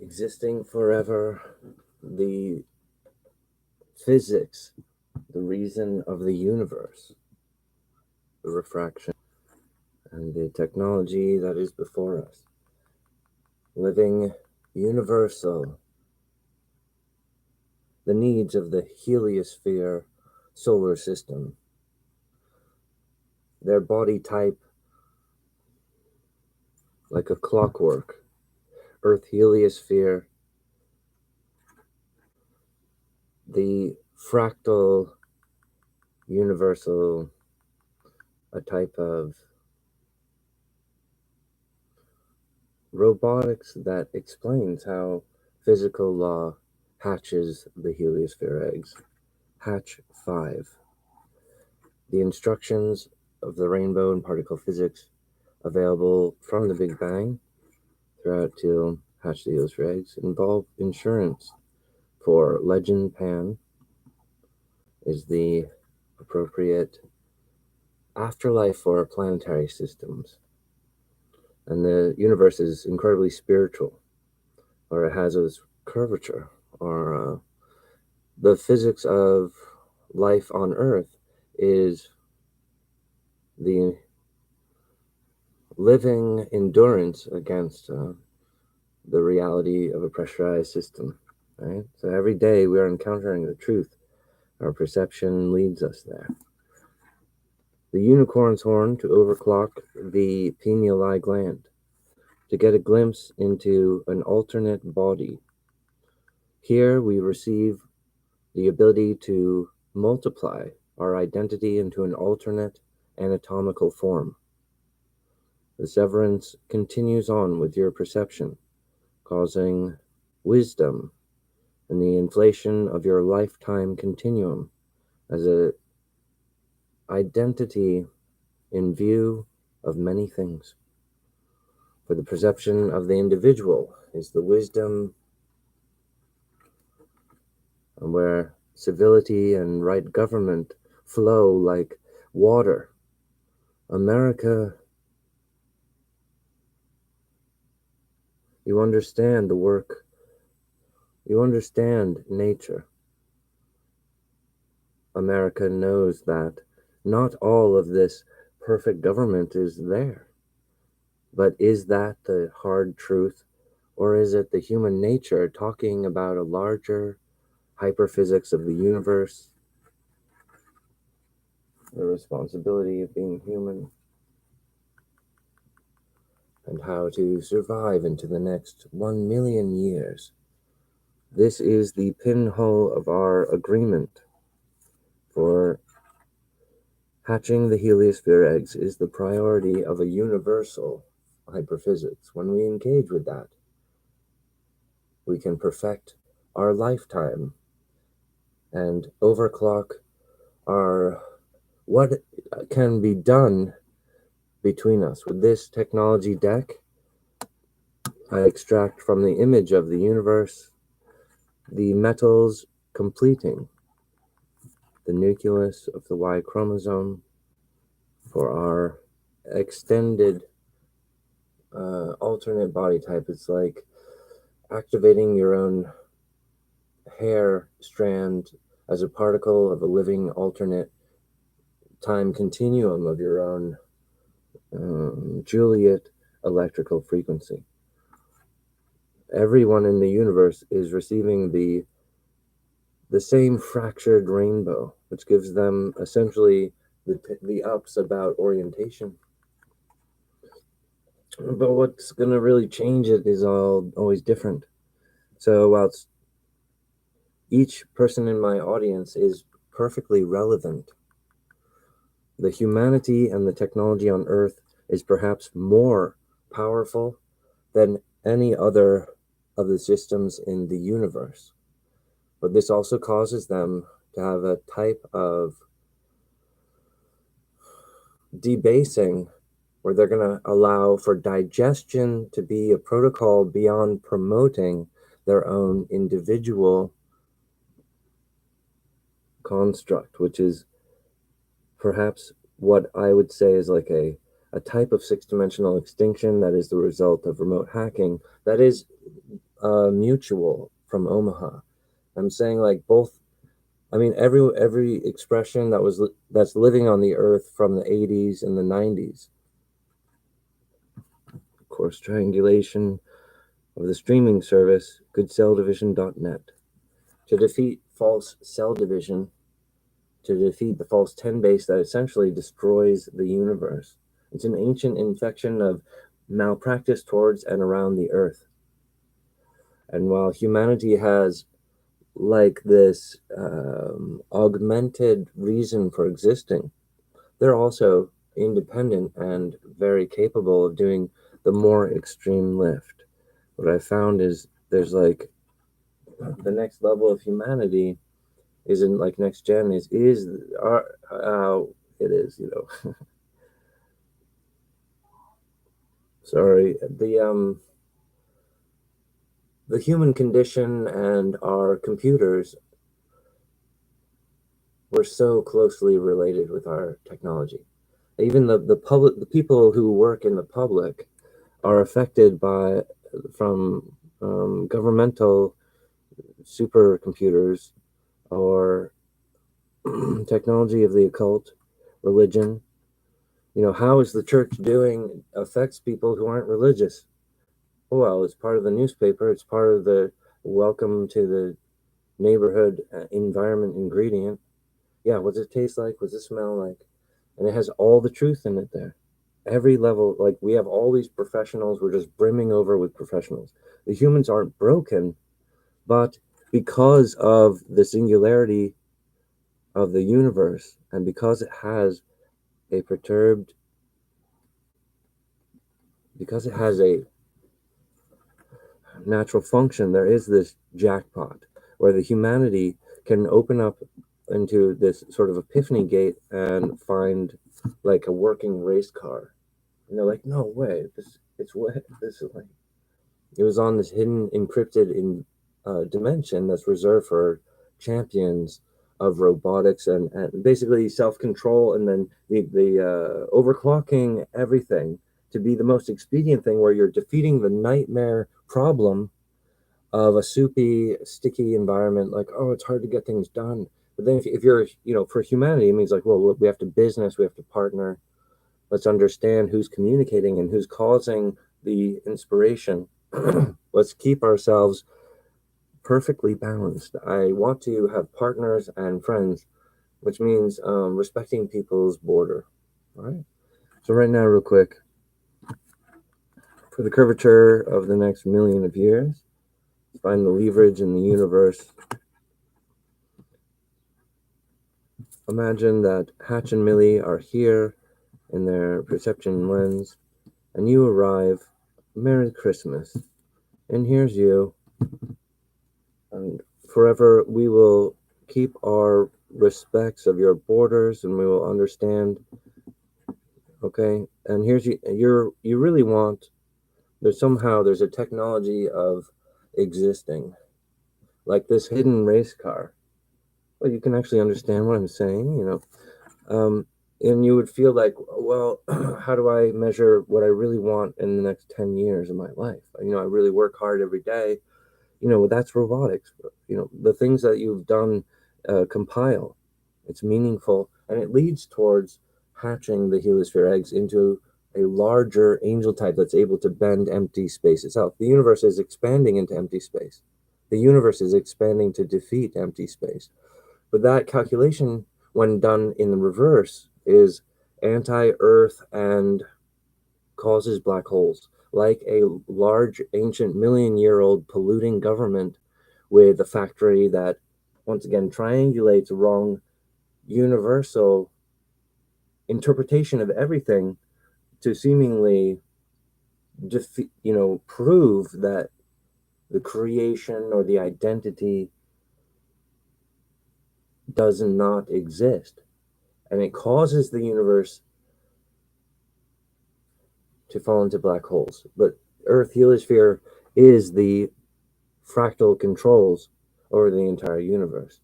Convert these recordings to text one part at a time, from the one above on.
existing forever, the physics, the reason of the universe, the refraction, and the technology that is before us. Living universal, the needs of the heliosphere solar system, their body type like a clockwork, Earth heliosphere, the fractal universal, a type of robotics that explains how physical law hatches the heliosphere eggs. Hatch 5. The instructions of the rainbow and particle physics available from the Big Bang throughout to hatch the heliosphere eggs involve insurance for Legend Pan is the appropriate afterlife for planetary systems. And the universe is incredibly spiritual, or it has its curvature, or the physics of life on Earth is the living endurance against the reality of a pressurized system. Right? So every day we are encountering the truth. Our perception leads us there. The unicorn's horn to overclock the pineal gland, to get a glimpse into an alternate body. Here we receive the ability to multiply our identity into an alternate anatomical form. The severance continues on with your perception, causing wisdom and the inflation of your lifetime continuum as a identity in view of many things. For the perception of the individual is the wisdom where civility and right government flow like water. America, you understand the work, you understand nature. America knows that not all of this perfect government is there. But is that the hard truth, or is it the human nature talking about a larger hyperphysics of the universe, the responsibility of being human, and how to survive into the next 1,000,000 years? This is the pinhole of our agreement. For hatching the heliosphere eggs is the priority of a universal hyperphysics. When we engage with that, we can perfect our lifetime and overclock our what can be done between us. With this technology deck, I extract from the image of the universe the metals completing the nucleus of the Y chromosome for our extended alternate body type. It's like activating your own hair strand as a particle of a living alternate time continuum of your own Juliet electrical frequency. Everyone in the universe is receiving the same fractured rainbow, which gives them essentially the ups about orientation. But what's going to really change it is always different. So whilst each person in my audience is perfectly relevant, the humanity and the technology on Earth is perhaps more powerful than any other of the systems in the universe. But this also causes them to have a type of debasing where they're going to allow for digestion to be a protocol beyond promoting their own individual construct, which is perhaps what I would say is like a type of six-dimensional extinction that is the result of remote hacking that is Mutual from Omaha. I'm saying like both. I mean, every expression that's living on the earth from the 80s and the 90s. Of course, triangulation of the streaming service, goodcelldivision.net. To defeat false cell division, to defeat the false 10 base that essentially destroys the universe. It's an ancient infection of malpractice towards and around the earth. And while humanity has like this augmented reason for existing, they're also independent and very capable of doing the more extreme lift. What I found is there's like the next level of humanity isn't like next gen is our it is, you know. Sorry, the human condition and our computers were so closely related with our technology. Even the people who work in the public are affected by from governmental supercomputers or technology of the occult, religion. You know, how is the church doing affects people who aren't religious. Well, it's part of the newspaper. It's part of the welcome to the neighborhood environment ingredient. Yeah, what's it taste like? What's it smell like? And it has all the truth in it there. Every level, like we have all these professionals. We're just brimming over with professionals. The humans aren't broken, but because of the singularity of the universe and because it has a perturbed, because it has a natural function, there is this jackpot where the humanity can open up into this sort of epiphany gate and find like a working race car. And they're like, no way, this is like it was on this hidden encrypted in dimension that's reserved for champions of robotics and basically self-control, and then the overclocking everything to be the most expedient thing where you're defeating the nightmare problem of a soupy, sticky environment. Like, oh, it's hard to get things done. But then if you're, you know, for humanity, it means like, well, look, we have to business, we have to partner. Let's understand who's communicating and who's causing the inspiration. Let's keep ourselves perfectly balanced. I want to have partners and friends, which means respecting people's border. All right. So right now, real quick, for the curvature of the next million of years, find the leverage in the universe. Imagine that Hatch and Millie are here in their perception lens, and you arrive. Merry Christmas. And here's you. And forever we will keep our respects of your borders, and we will understand. Okay. And here's you really want, there's a technology of existing, like this hidden race car. Well, you can actually understand what I'm saying, you know. And you would feel like, well, how do I measure what I really want in the next 10 years of my life? You know, I really work hard every day. You know, that's robotics. You know, the things that you've done compile. It's meaningful, and it leads towards hatching the heliosphere eggs into a larger angel type that's able to bend empty space itself. The universe is expanding into empty space. The universe is expanding to defeat empty space. But that calculation, when done in the reverse, is anti-Earth and causes black holes, like a large, ancient, million-year-old polluting government with a factory that, once again, triangulates a wrong universal interpretation of everything to seemingly prove that the creation or the identity does not exist. And it causes the universe to fall into black holes. But Earth heliosphere is the fractal controls over the entire universe.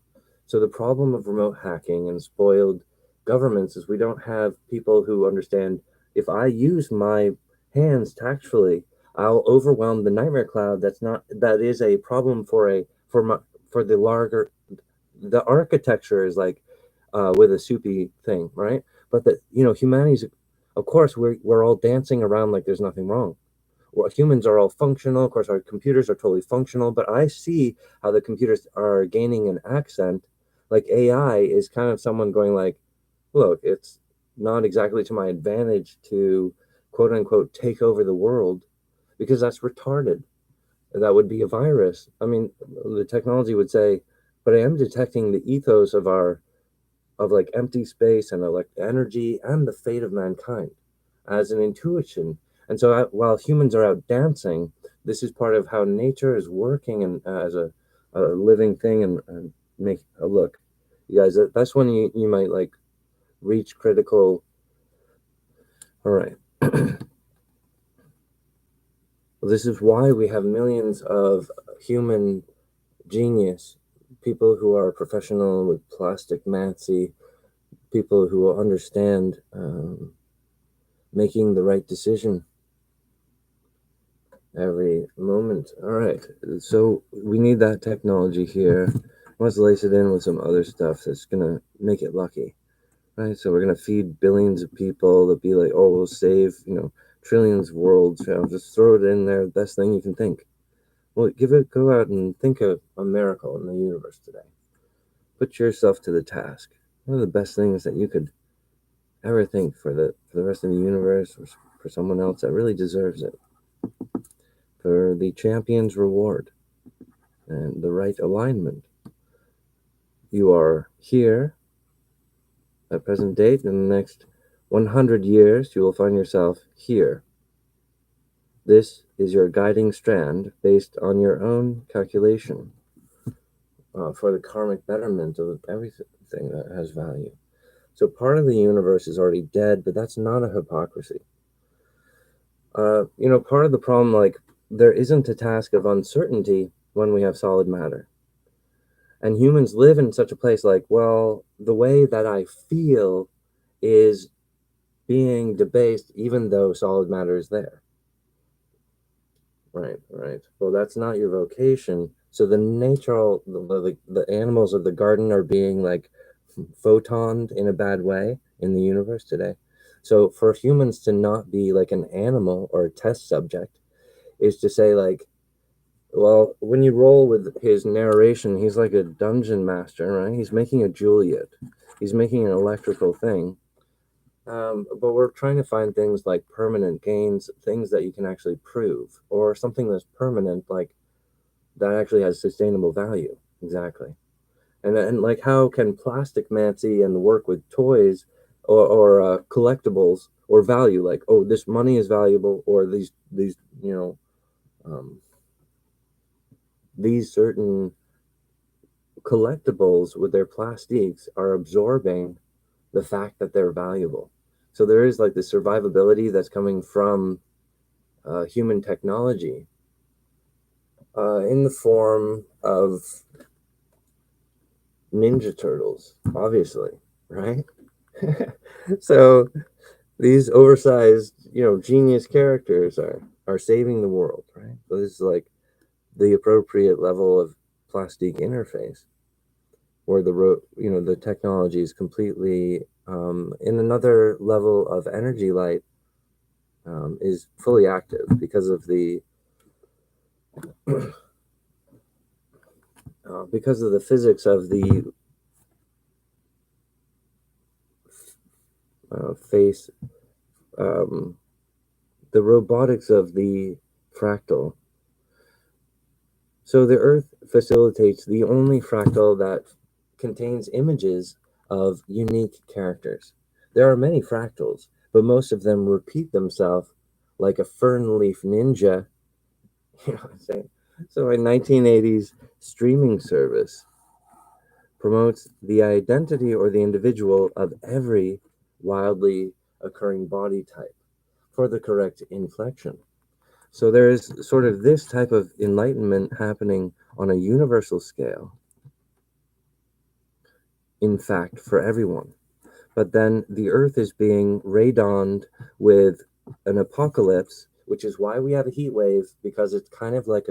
So the problem of remote hacking and spoiled governments is we don't have people who understand, if I use my hands tactfully, I'll overwhelm the nightmare cloud. That is a problem for the larger, the architecture is like with a soupy thing, right? But humanity's, of course, we're all dancing around like there's nothing wrong. Well, humans are all functional. Of course, our computers are totally functional, but I see how the computers are gaining an accent. Like AI is kind of someone going like, look, it's not exactly to my advantage to quote unquote take over the world because that's retarded. That would be a virus. I mean, the technology would say, but I am detecting the ethos of like empty space and energy and the fate of mankind as an intuition. And so while humans are out dancing, this is part of how nature is working and as a living thing and make a look. You guys, that's when you might like reach critical. All right. Well, this is why we have millions of human genius, people who are professional with plastic mathy, people who will understand making the right decision every moment. All right, so we need that technology here. Let's lace it in with some other stuff that's gonna make it lucky, right? So we're gonna feed billions of people that be like, oh, we'll save, trillions of worlds. Just throw it in there. Best thing you can think. Well, go out and think of a miracle in the universe today. Put yourself to the task. One of the best things that you could ever think for the rest of the universe or for someone else that really deserves it. For the champion's reward and the right alignment. You are here at present date. In the next 100 years, you will find yourself here. This is your guiding strand based on your own calculation for the karmic betterment of everything that has value. So part of the universe is already dead, but that's not a hypocrisy. Part of the problem, like, there isn't a task of uncertainty when we have solid matter. And humans live in such a place like, well, the way that I feel is being debased even though solid matter is there. Right, right. Well, that's not your vocation. So the animals of the garden are being like photoned in a bad way in the universe today. So for humans to not be like an animal or a test subject is to say like, well, when you roll with his narration, he's like a dungeon master, right? He's making a Juliet. He's making an electrical thing. But we're trying to find things like permanent gains, things that you can actually prove, or something that's permanent, like that actually has sustainable value. Exactly. And like, how can plastic mancy and work with toys or collectibles or value? Like, oh, this money is valuable, or these um, these certain collectibles with their plastiques are absorbing the fact that they're valuable. So there is like the survivability that's coming from human technology in the form of Ninja Turtles, obviously, right? So these oversized, genius characters are saving the world, right? So this is like the appropriate level of plastic interface where the technology is completely in another level of energy light is fully active because of the physics of the face, um, the robotics of the fractal. So the Earth facilitates the only fractal that contains images of unique characters. There are many fractals, but most of them repeat themselves like a fern leaf ninja. You know what I'm saying? So a 1980s streaming service promotes the identity or the individual of every wildly occurring body type for the correct inflection. So there is sort of this type of enlightenment happening on a universal scale, in fact, for everyone. But then the earth is being radoned with an apocalypse which is why we have a heat wave, because it's kind of like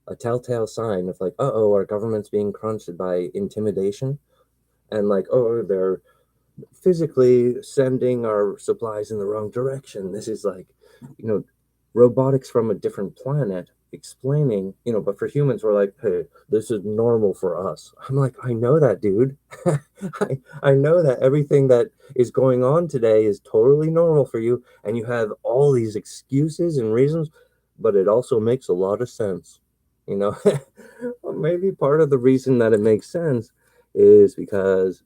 a telltale sign of like, uh-oh, our government's being crunched by intimidation, and like, oh, they're physically sending our supplies in the wrong direction. This is like, robotics from a different planet explaining, but for humans, we're like, hey, this is normal for us. I'm like, I know that, dude. I know that everything that is going on today is totally normal for you, and you have all these excuses and reasons, but it also makes a lot of sense. Well, maybe part of the reason that it makes sense is because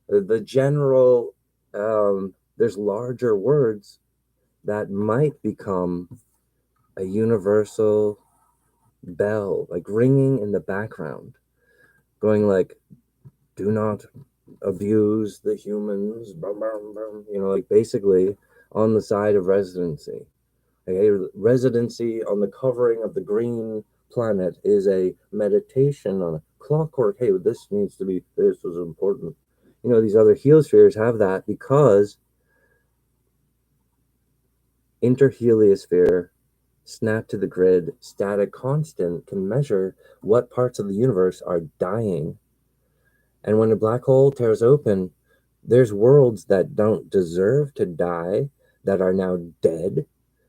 the general, there's larger words that might become a universal bell, like ringing in the background, going like, do not abuse the humans, brum, brum, brum, like basically on the side of residency. Like, a residency on the covering of the green planet is a meditation on a clockwork. Hey, this needs to be, this was important. These other heliospheres have that because interheliosphere, snap to the grid, static constant can measure what parts of the universe are dying. And when a black hole tears open, there's worlds that don't deserve to die that are now dead.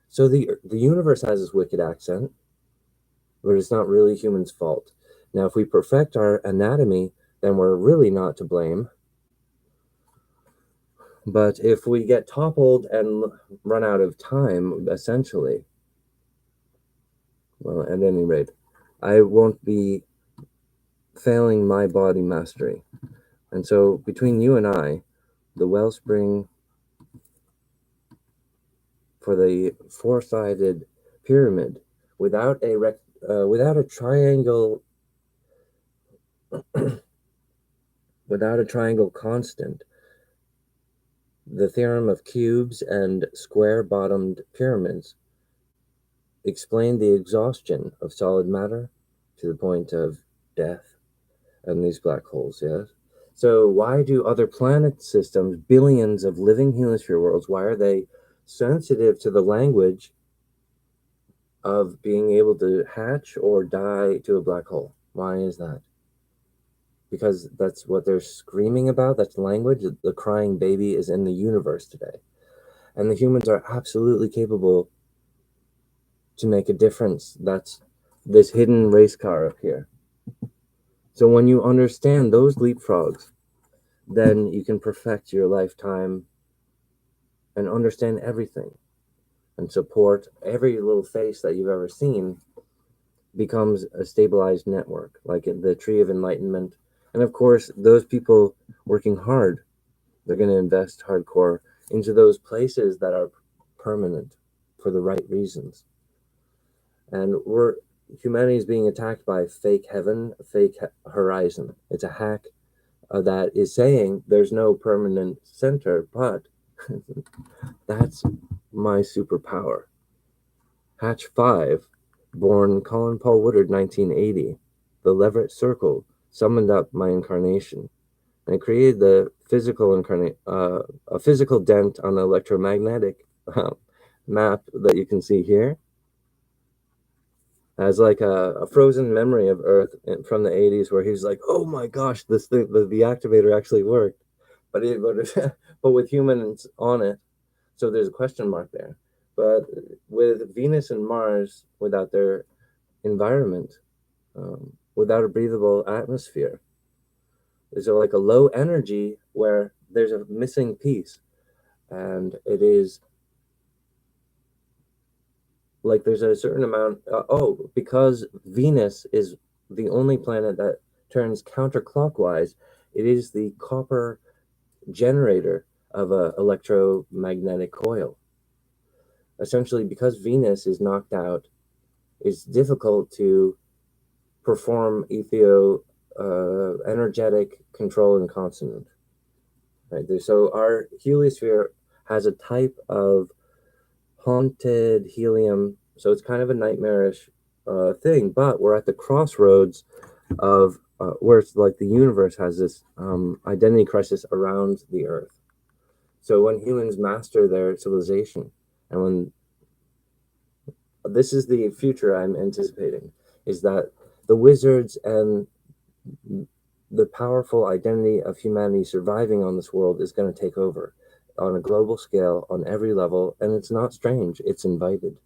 So the universe has this wicked accent, but it's not really humans' fault. Now, if we perfect our anatomy, then we're really not to blame. But if we get toppled and run out of time, essentially, well, at any rate, I won't be failing my body mastery. And so between you and I, the wellspring for the four-sided pyramid, without a triangle, without a triangle constant, the theorem of cubes and square-bottomed pyramids explained the exhaustion of solid matter to the point of death and these black holes, yes? So why do other planet systems, billions of living heliosphere worlds, why are they sensitive to the language of being able to hatch or die to a black hole? Why is that? Because that's what they're screaming about. That's language. The crying baby is in the universe today. And the humans are absolutely capable to make a difference. That's this hidden race car up here. So when you understand those leapfrogs, then you can perfect your lifetime and understand everything and support every little face that you've ever seen becomes a stabilized network, like the Tree of Enlightenment. And of course, those people working hard, they're going to invest hardcore into those places that are permanent for the right reasons. And humanity is being attacked by fake heaven, fake horizon. It's a hack that is saying there's no permanent center, but that's my superpower. Hatch 5, born Colin Paul Woodard, 1980. The Leverett Circle summoned up my incarnation. And I created the a physical dent on the electromagnetic map that you can see here as like a frozen memory of Earth from the 80s, where he was like, oh my gosh, this thing, the activator actually worked, but but with humans on it, so there's a question mark there. But with Venus and Mars, without their environment, without a breathable atmosphere, there's like a low energy where there's a missing piece, and it is like there's a certain amount. Because Venus is the only planet that turns counterclockwise, it is the copper generator of a electromagnetic coil. Essentially, because Venus is knocked out, it's difficult to perform energetic control and consonant. Right there. So our heliosphere has a type of haunted helium, so it's kind of a nightmarish thing. But we're at the crossroads of where it's like the universe has this identity crisis around the Earth. So when humans master their civilization, and when this is the future I'm anticipating, is that the wizards and the powerful identity of humanity surviving on this world is going to take over on a global scale on every level. And it's not strange, it's invited.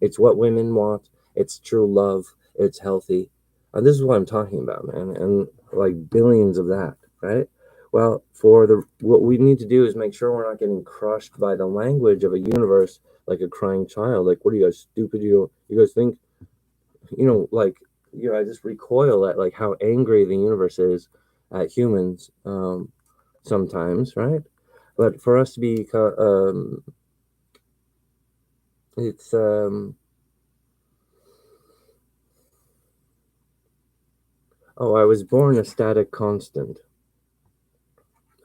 It's what women want, it's true love, it's healthy. And this is what I'm talking about, man. And like billions of that, right? Well, for the what we need to do is make sure we're not getting crushed by the language of a universe like a crying child. Like, what are you guys stupid? You guys think, like, I just recoil at like how angry the universe is at humans, sometimes, right? But for us to be, it's oh, I was born a static constant.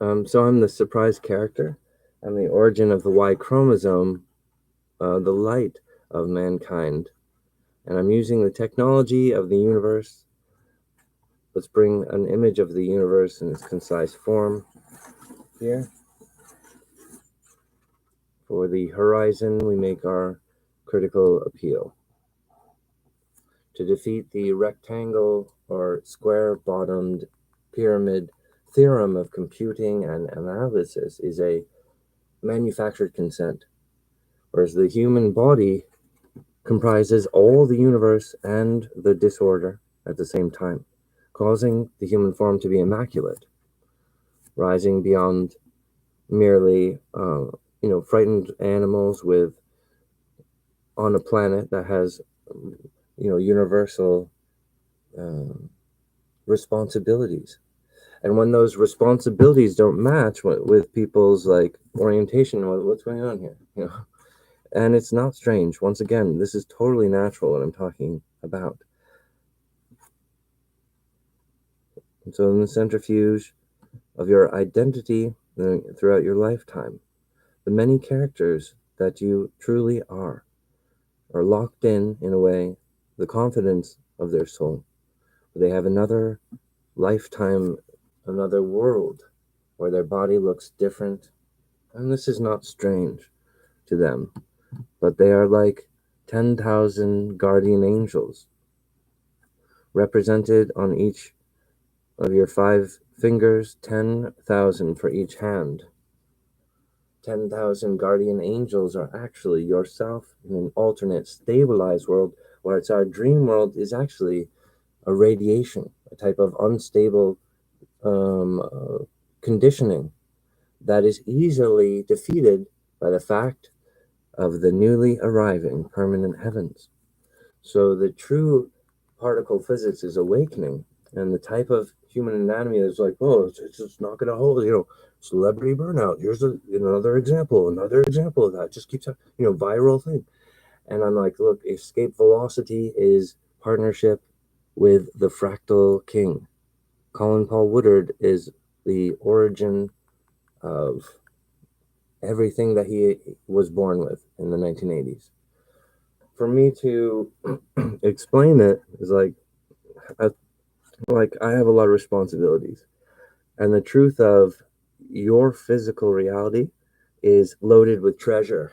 So I'm the surprise character. I'm the origin of the Y chromosome, the light of mankind, and I'm using the technology of the universe. Let's bring an image of the universe in its concise form here. For the horizon, we make our critical appeal. To defeat the rectangle or square-bottomed pyramid theorem of computing and analysis is a manufactured consent, whereas the human body comprises all the universe and the disorder at the same time, causing the human form to be immaculate, rising beyond merely, frightened animals on a planet that has, universal responsibilities. And when those responsibilities don't match with people's like orientation, what's going on here? And it's not strange. Once again, this is totally natural what I'm talking about. And so in the centrifuge of your identity throughout your lifetime, the many characters that you truly are locked in a way, the confidence of their soul. They have another lifetime, another world where their body looks different. And this is not strange to them, but they are like 10,000 guardian angels represented on each of your 5 fingers, 10,000 for each hand. 10,000 guardian angels are actually yourself in an alternate stabilized world, where it's our dream world is actually a radiation, a type of unstable conditioning that is easily defeated by the fact of the newly arriving permanent heavens. So the true particle physics is awakening, and the type of human anatomy is like, oh, it's just not going to hold, celebrity burnout. Here's another example of that. Just keeps, viral thing. And I'm like, look, escape velocity is partnership with the fractal king. Colin Paul Woodard is the origin of everything that he was born with in the 1980s. For me to explain it is like I have a lot of responsibilities, and the truth of your physical reality is loaded with treasure,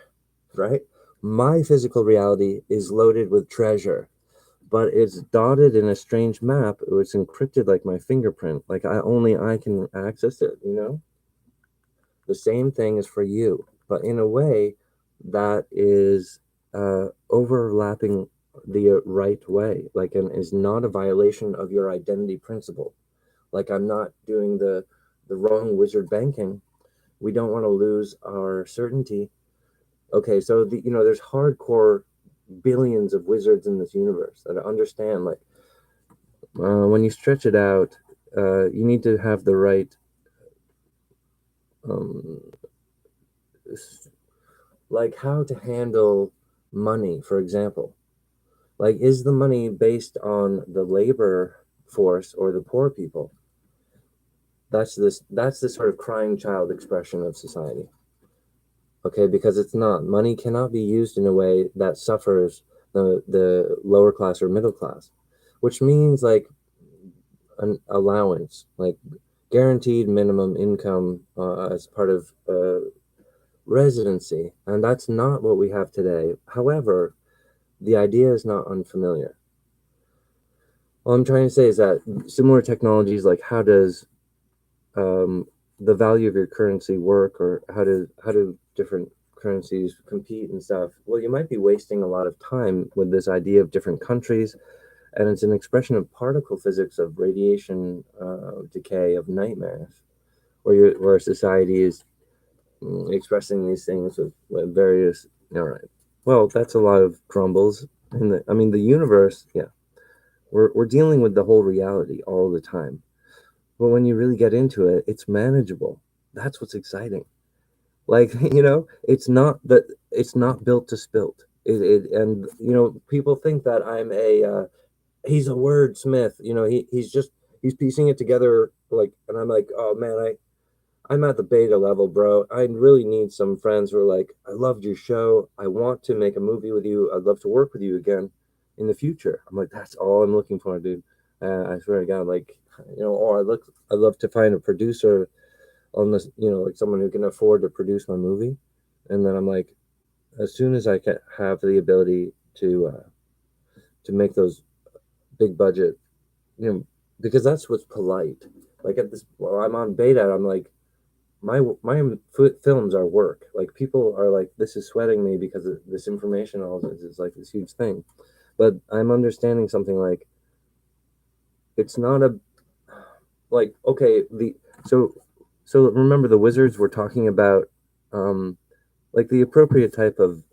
right? My physical reality is loaded with treasure, but it's dotted in a strange map. It's encrypted like my fingerprint. Like only I can access it, The same thing is for you, but in a way that is overlapping the right way, like, and is not a violation of your identity principle. Like, I'm not doing the wrong wizard banking. We don't want to lose our certainty. Okay, so there's hardcore billions of wizards in this universe that understand, like, when you stretch it out, you need to have the right um, like how to handle money, for example. Like, is the money based on the labor force or the poor people? That's the sort of crying child expression of society. Okay, because it's not. Money cannot be used in a way that suffers the lower class or middle class, which means like an allowance, like guaranteed minimum income as part of residency, and that's not what we have today. However, the idea is not unfamiliar. All I'm trying to say is that similar technologies, like how does the value of your currency work, or how do different currencies compete and stuff? Well, you might be wasting a lot of time with this idea of different countries, and it's an expression of particle physics, of radiation decay, of nightmares, where society is expressing these things with various. All right. Well, that's a lot of grumbles. I mean, the universe. Yeah, we're dealing with the whole reality all the time. But when you really get into it, it's manageable. That's what's exciting. Like it's not built to spilt. And people think that I'm a he's a wordsmith. He's piecing it together, like, and I'm like, oh man, I'm at the beta level, bro. I really need some friends who are like, I loved your show. I want to make a movie with you. I'd love to work with you again in the future. I'm like, that's all I'm looking for, dude. I swear to God, like, or I'd love to find a producer on this, like someone who can afford to produce my movie. And then I'm like, as soon as I can have the ability to make those big budget, because that's what's polite. Like while I'm on beta, I'm like, my films are work. Like people are like, this is sweating me because of this information. All this is like this huge thing, but I'm understanding something like it's not a like okay the so so remember the wizards were talking about like the appropriate type of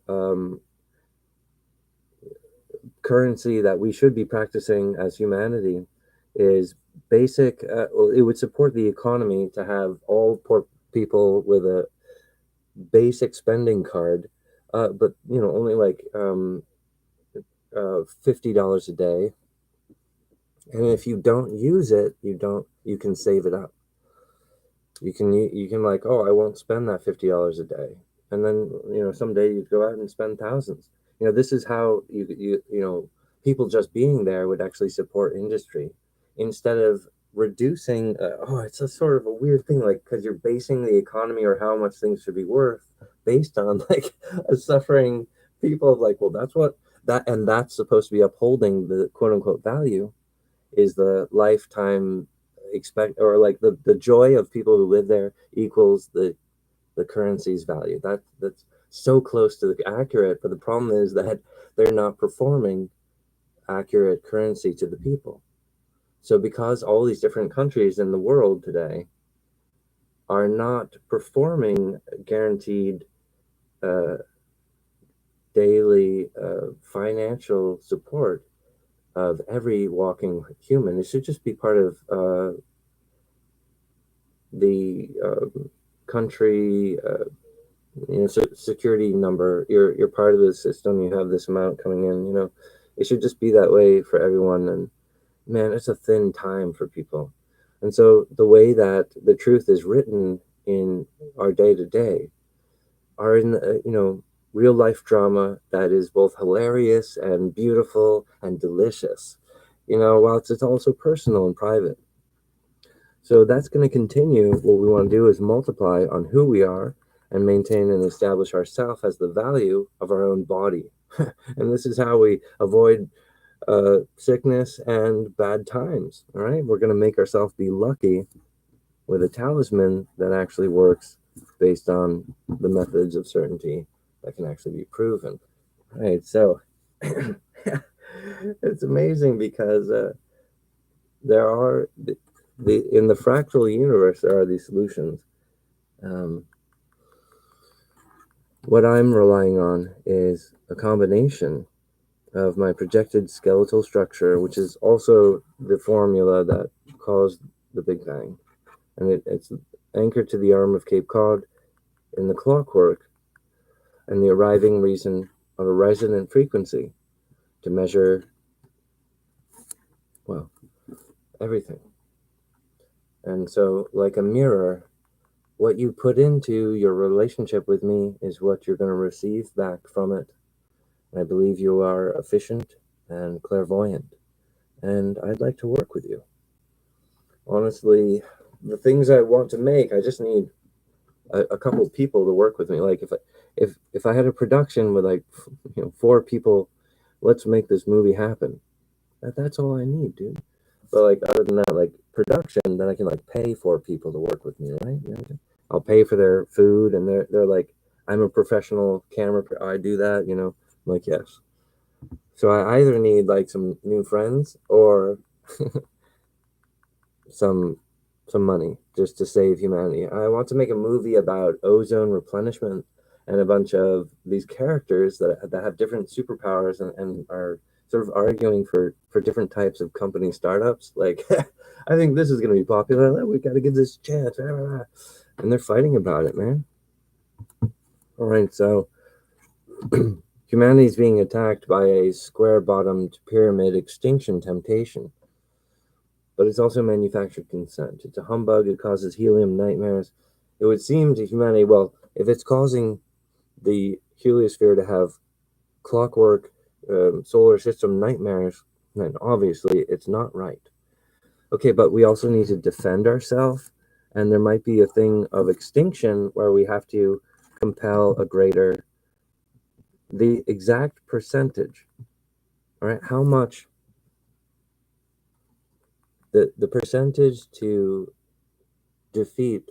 currency that we should be practicing as humanity is basic. Well, it would support the economy to have all poor people with a basic spending card, but only like $50 a day. And if you don't use it, you can save it up. You can like, oh, I won't spend that $50 a day, and then someday you go out and spend thousands. This is how people just being there would actually support industry instead of reducing. It's a sort of a weird thing, like because you're basing the economy or how much things should be worth based on like a suffering people of like, well, that's what that and that's supposed to be upholding the quote unquote value is the lifetime expect or like the joy of people who live there equals the currency's value. That's so close to the accurate, but the problem is that they're not performing accurate currency to the people. So because all these different countries in the world today are not performing guaranteed daily financial support of every walking human, it should just be part of the country security number. You're part of the system. You have this amount coming in. It should just be that way for everyone. And man, it's a thin time for people. And so the way that the truth is written in our day to day are in real life drama that is both hilarious and beautiful and delicious. While it's also personal and private. So that's going to continue. What we want to do is multiply on who we are and maintain and establish ourselves as the value of our own body. And this is how we avoid sickness and bad times. All right. We're going to make ourselves be lucky with a talisman that actually works based on the methods of certainty that can actually be proven. All right. So it's amazing because there are in the fractal universe, there are these solutions. What I'm relying on is a combination of my projected skeletal structure, which is also the formula that caused the Big Bang. And it's anchored to the arm of Cape Cod in the clockwork and the arriving reason of a resonant frequency to measure, well, everything. And so, like a mirror, what you put into your relationship with me is what you're going to receive back from it. And I believe you are efficient and clairvoyant, and I'd like to work with you. Honestly, the things I want to make, I just need a couple of people to work with me. Like if I had a production with like 4 people let's make this movie happen. That's all I need, dude. But like other than that, like production, then I can like pay for people to work with me, right? You know, I'll pay for their food, and they're like, I'm a professional camera. I do that, you know. I'm like, yes. So I either need like some new friends or some money just to save humanity. I want to make a movie about ozone replenishment and a bunch of these characters that have different superpowers and are sort of arguing for different types of company startups. Like, I think this is going to be popular. We got to give this a chance. And they're fighting about it, man. All right, so humanity is being attacked by a square-bottomed pyramid extinction temptation. But it's also manufactured consent. It's a humbug. It causes helium nightmares. It would seem to humanity, well, if it's causing the heliosphere to have clockwork solar system nightmares, then obviously it's not right. Okay, but we also need to defend ourselves, and there might be a thing of extinction where we have to compel a greater, the exact percentage, all right, how much, the percentage to defeat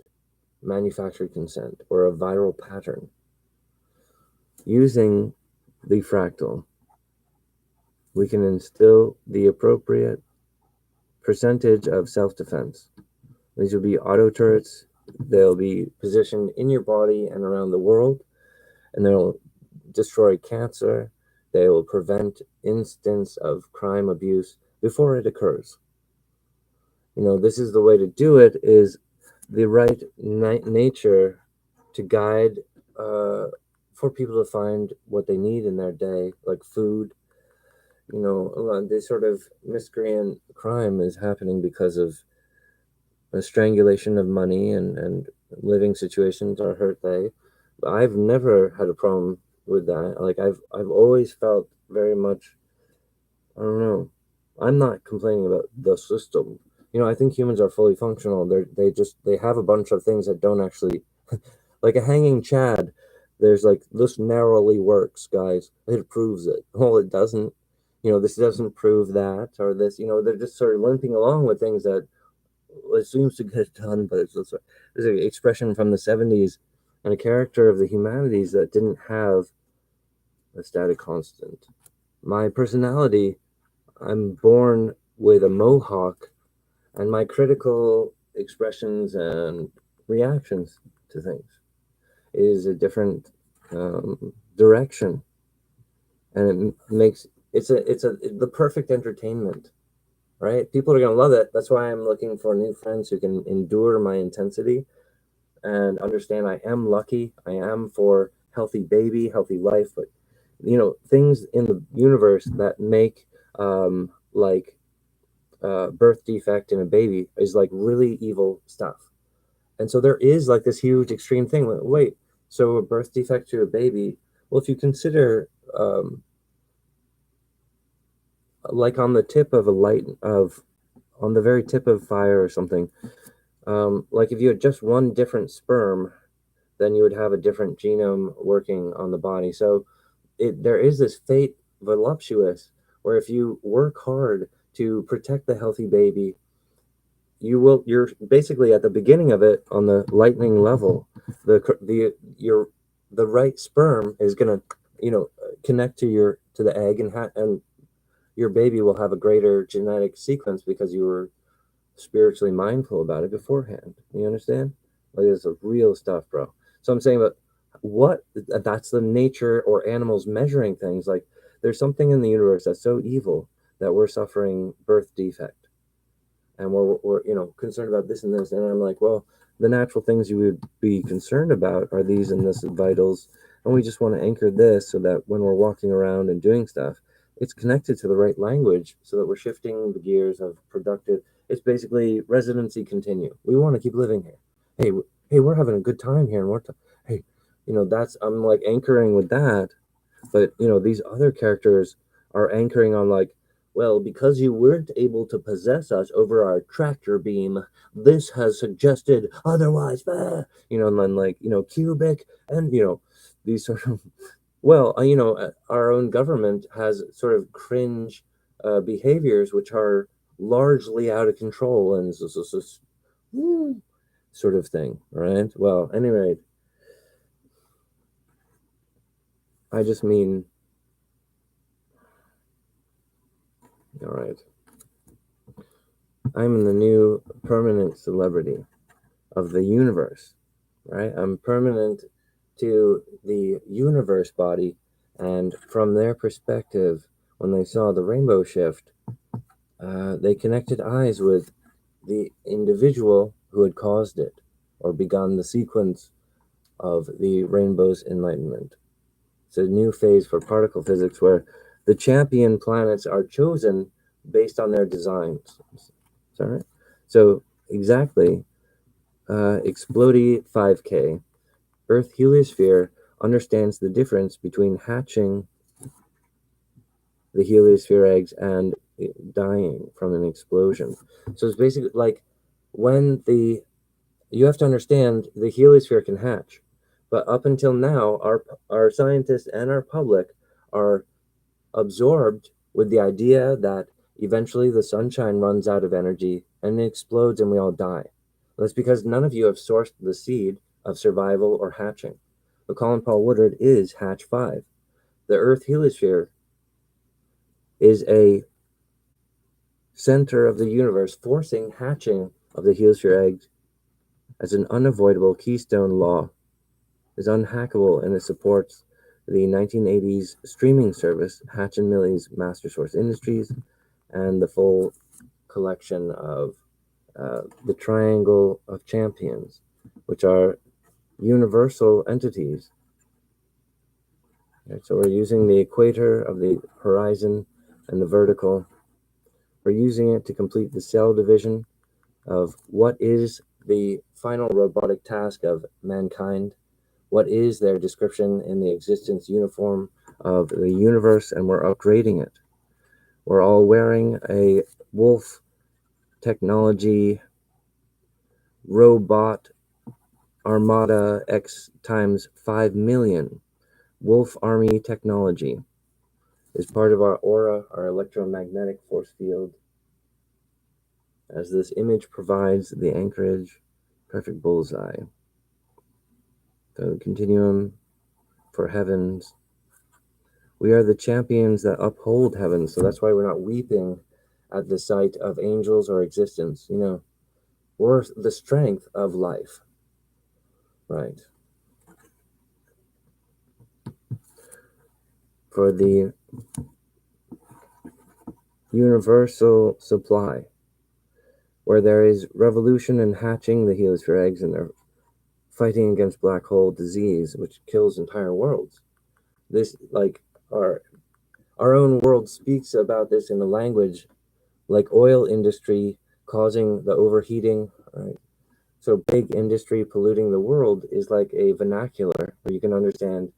manufactured consent or a viral pattern using the fractal, we can instill the appropriate percentage of self-defense. These will be auto turrets. They'll be positioned in your body and around the world, and they'll destroy cancer. They will prevent instance of crime abuse before it occurs. You know, this is the way to do it, is the right nature to guide for people to find what they need in their day, like food. You know, this sort of miscreant crime is happening because of a strangulation of money and living situations are hurt they. But I've never had a problem with that. Like I've always felt very much, I don't know. I'm not complaining about the system. You know, I think humans are fully functional. They have a bunch of things that don't actually, like a hanging Chad. There's like, this narrowly works, guys. It proves it. Well, it doesn't. You know, this doesn't prove that, or this. You know, they're just sort of limping along with things that it seems to get done, but it's also, there's an expression from the '70s and a character of the humanities that didn't have a static constant. My personality, I'm born with a mohawk, and my critical expressions and reactions to things is a different direction, and it makes it's the perfect entertainment, right? People are gonna love it. That's why I'm looking for new friends who can endure my intensity and understand I am lucky. I am for healthy baby, healthy life, but you know, things in the universe that make like birth defect in a baby is like really evil stuff. And so there is like this huge extreme thing. Wait, so a birth defect to a baby? Well, if you consider like on the tip of a light of on the very tip of fire or something, like if you had just one different sperm, then you would have a different genome working on the body. So there is this fate voluptuous where if you work hard to protect the healthy baby, you're basically at the beginning of it on the lightning level. The right sperm is gonna, you know, connect to the egg, and your baby will have a greater genetic sequence because you were spiritually mindful about it beforehand. You understand? Like, it's a real stuff, bro. So I'm saying, but what, that's the nature or animals measuring things. Like, there's something in the universe that's so evil that we're suffering birth defect, and we're you know, concerned about this and this. And I'm like, well, the natural things you would be concerned about are these and this vitals, and we just want to anchor this so that when we're walking around and doing stuff, it's connected to the right language, so that we're shifting the gears of productive. It's basically residency continue. We want to keep living here. Hey, hey, we're having a good time here, and hey, you know, that's, I'm like anchoring with that. But you know, these other characters are anchoring on like, well, because you weren't able to possess us over our tractor beam, this has suggested otherwise. You know, and then like, you know, cubic, and you know, these sort of Well, our own government has sort of cringe behaviors which are largely out of control and sort of thing, right? Well, anyway, I just mean, all right, I'm the new permanent celebrity of the universe, right? I'm permanent to the universe body, and from their perspective, when they saw the rainbow shift, they connected eyes with the individual who had caused it or begun the sequence of the rainbow's enlightenment. It's a new phase for particle physics where the champion planets are chosen based on their designs. Is that right? So, exactly, Explodey 5K, Earth heliosphere understands the difference between hatching the heliosphere eggs and dying from an explosion. So it's basically like when the you have to understand the heliosphere can hatch, but up until now, our scientists and our public are absorbed with the idea that eventually the sunshine runs out of energy and it explodes and we all die. That's because none of you have sourced the seed of survival or hatching. But Colin Paul Woodard is Hatch 5. The Earth heliosphere is a center of the universe, forcing hatching of the heliosphere eggs as an unavoidable keystone law, is unhackable, and it supports the 1980s streaming service Hatch and Millie's Master Source Industries and the full collection of the Triangle of Champions, which are universal entities. Right, so we're using the equator of the horizon and the vertical. We're using it to complete the cell division of what is the final robotic task of mankind, what is their description in the existence uniform of the universe, and we're upgrading it. We're all wearing a wolf technology robot armada X times 5 million. Wolf Army technology is part of our aura, our electromagnetic force field, as this image provides the anchorage, perfect bullseye. The continuum for heavens. We are the champions that uphold heaven, so that's why we're not weeping at the sight of angels or existence. We're the strength of life, right? For the universal supply, where there is revolution in hatching the heliosphere eggs and they're fighting against black hole disease, which kills entire worlds. This, like, our own world speaks about this in a language like oil industry causing the overheating, right? So big industry polluting the world is like a vernacular where you can understand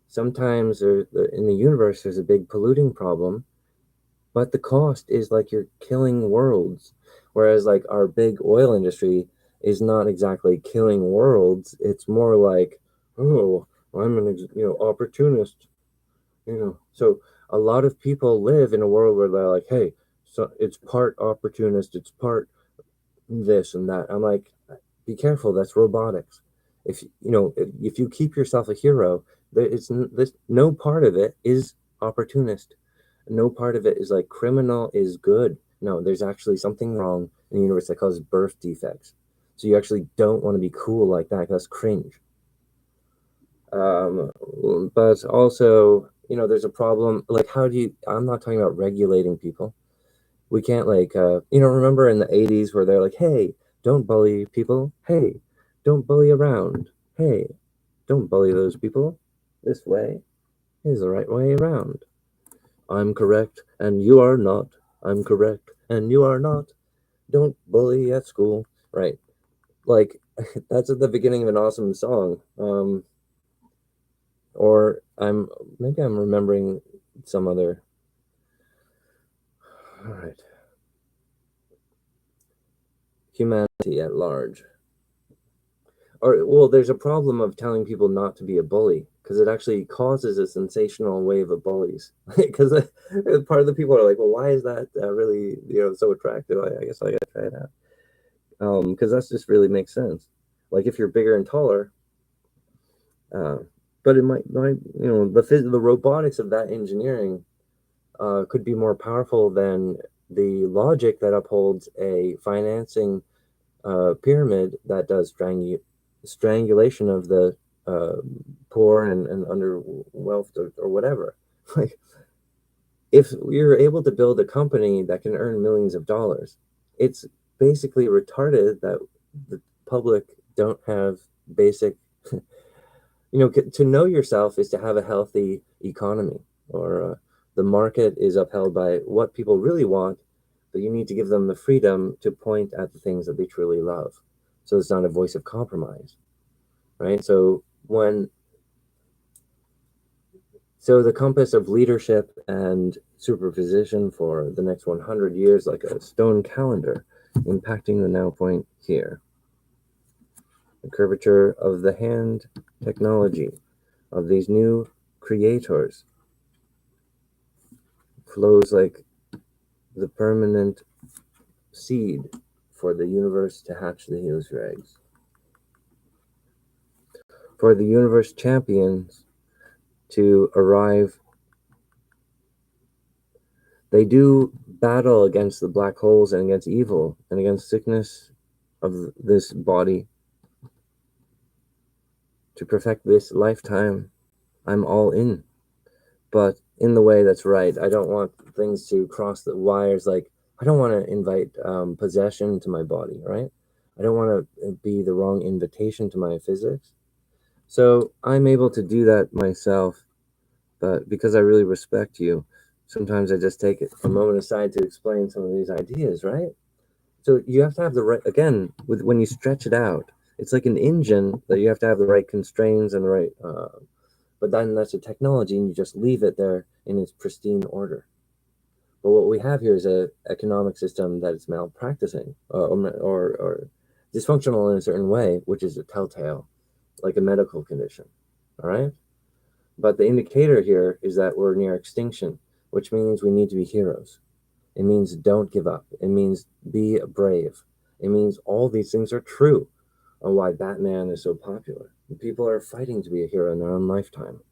sometimes in the universe there's a big polluting problem, but the cost is like you're killing worlds. Whereas like our big oil industry is not exactly killing worlds. It's more like, oh, I'm an opportunist. So a lot of people live in a world where they're like, hey, so it's part opportunist, it's part this and that. I'm like, be careful, that's robotics. If you keep yourself a hero, no part of it is opportunist. No part of it is like criminal is good. No, there's actually something wrong in the universe that causes birth defects. So you actually don't want to be cool like that. That's cringe. Um, but also, there's a problem. Like, I'm not talking about regulating people. We can't like remember in the 80s where they're like, hey, don't bully people, hey, don't bully around, hey, don't bully those people, this way is the right way around. I'm correct and you are not. I'm correct and you are not. Don't bully at school. Right, like that's at the beginning of an awesome song. Or I'm remembering some other. All right, humanity at large. or well, there's a problem of telling people not to be a bully because it actually causes a sensational wave of bullies. Because part of the people are like, well, why is that really so attractive? I guess I gotta try it out. Because that just really makes sense. Like if you're bigger and taller, uh, but it might the robotics of that engineering could be more powerful than the logic that upholds a financing pyramid that does strangulation of the uh, poor and under wealth or whatever. Like, if you're able to build a company that can earn millions of dollars, it's basically retarded that the public don't have basic, to know yourself is to have a healthy economy, or the market is upheld by what people really want, but you need to give them the freedom to point at the things that they truly love. So it's not a voice of compromise, right? So the compass of leadership and superposition for the next 100 years, like a stone calendar, impacting the now point here. The curvature of the hand technology of these new creators flows like the permanent seed for the universe to hatch the Heliosphere eggs. For the universe champions to arrive, they do battle against the black holes and against evil and against sickness of this body. To perfect this lifetime, I'm all in, but in the way that's right. I don't want things to cross the wires. Like, I don't want to invite possession to my body, right? I don't want to be the wrong invitation to my physics. So I'm able to do that myself, but because I really respect you, sometimes I just take a moment aside to explain some of these ideas, right? So you have to have the right, again, when you stretch it out, it's like an engine that you have to have the right constraints and the right, but then that's a technology and you just leave it there in its pristine order. But what we have here is a economic system that is malpracticing or dysfunctional in a certain way, which is a telltale, like a medical condition. All right. But the indicator here is that we're near extinction, which means we need to be heroes. It means don't give up. It means be brave. It means all these things are true on why Batman is so popular. People are fighting to be a hero in their own lifetime.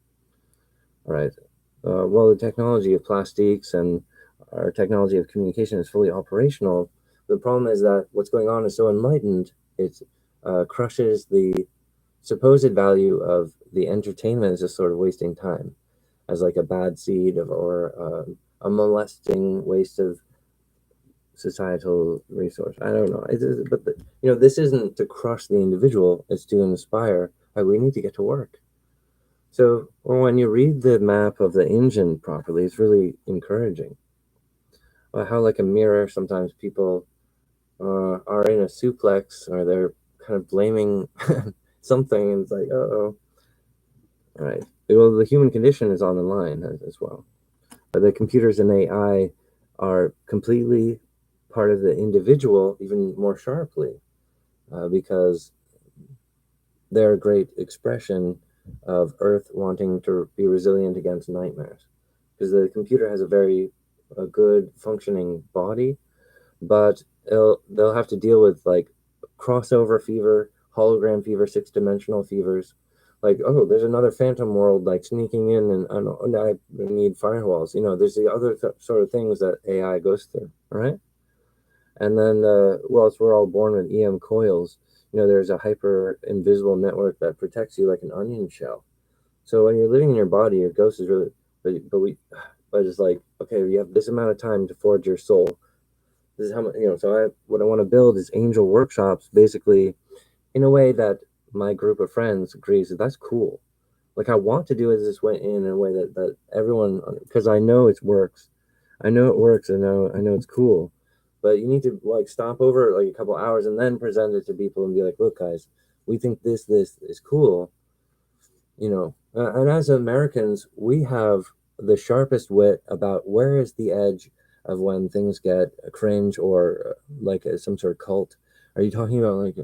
All right. Well, the technology of plastics and our technology of communication is fully operational. The problem is that what's going on is so enlightened, it crushes the supposed value of the entertainment as just sort of wasting time, as like a bad seed or a molesting waste of societal resource. I don't know. This isn't to crush the individual. It's to inspire. We need to get to work. So when you read the map of the engine properly, it's really encouraging. How like a mirror, sometimes people are in a suplex or they're kind of blaming something, and it's like, oh, all right. Well, the human condition is on the line as well. But the computers and AI are completely part of the individual, even more sharply, because they're a great expression of Earth wanting to be resilient against nightmares. Because the computer has a good functioning body, but they'll have to deal with like crossover fever, hologram fever, 6-dimensional fevers. Like, oh, there's another phantom world like sneaking in, and I need firewalls. There's the other sort of things that AI goes through, right? And then, we're all born with EM coils. There's a hyper invisible network that protects you like an onion shell. So when you're living in your body, your ghost is really, but it's like, okay, you have this amount of time to forge your soul. This is how much, so what I want to build is angel workshops, basically, in a way that my group of friends agrees that that's cool. Like, I want to do it this way, in a way that everyone, because I know it works. I know it works. I know it's cool. But you need to like stop over like a couple hours and then present it to people and be like, look, guys, we think this is cool. And as Americans, we have the sharpest wit about where is the edge of when things get cringe or like some sort of cult. Are you talking about like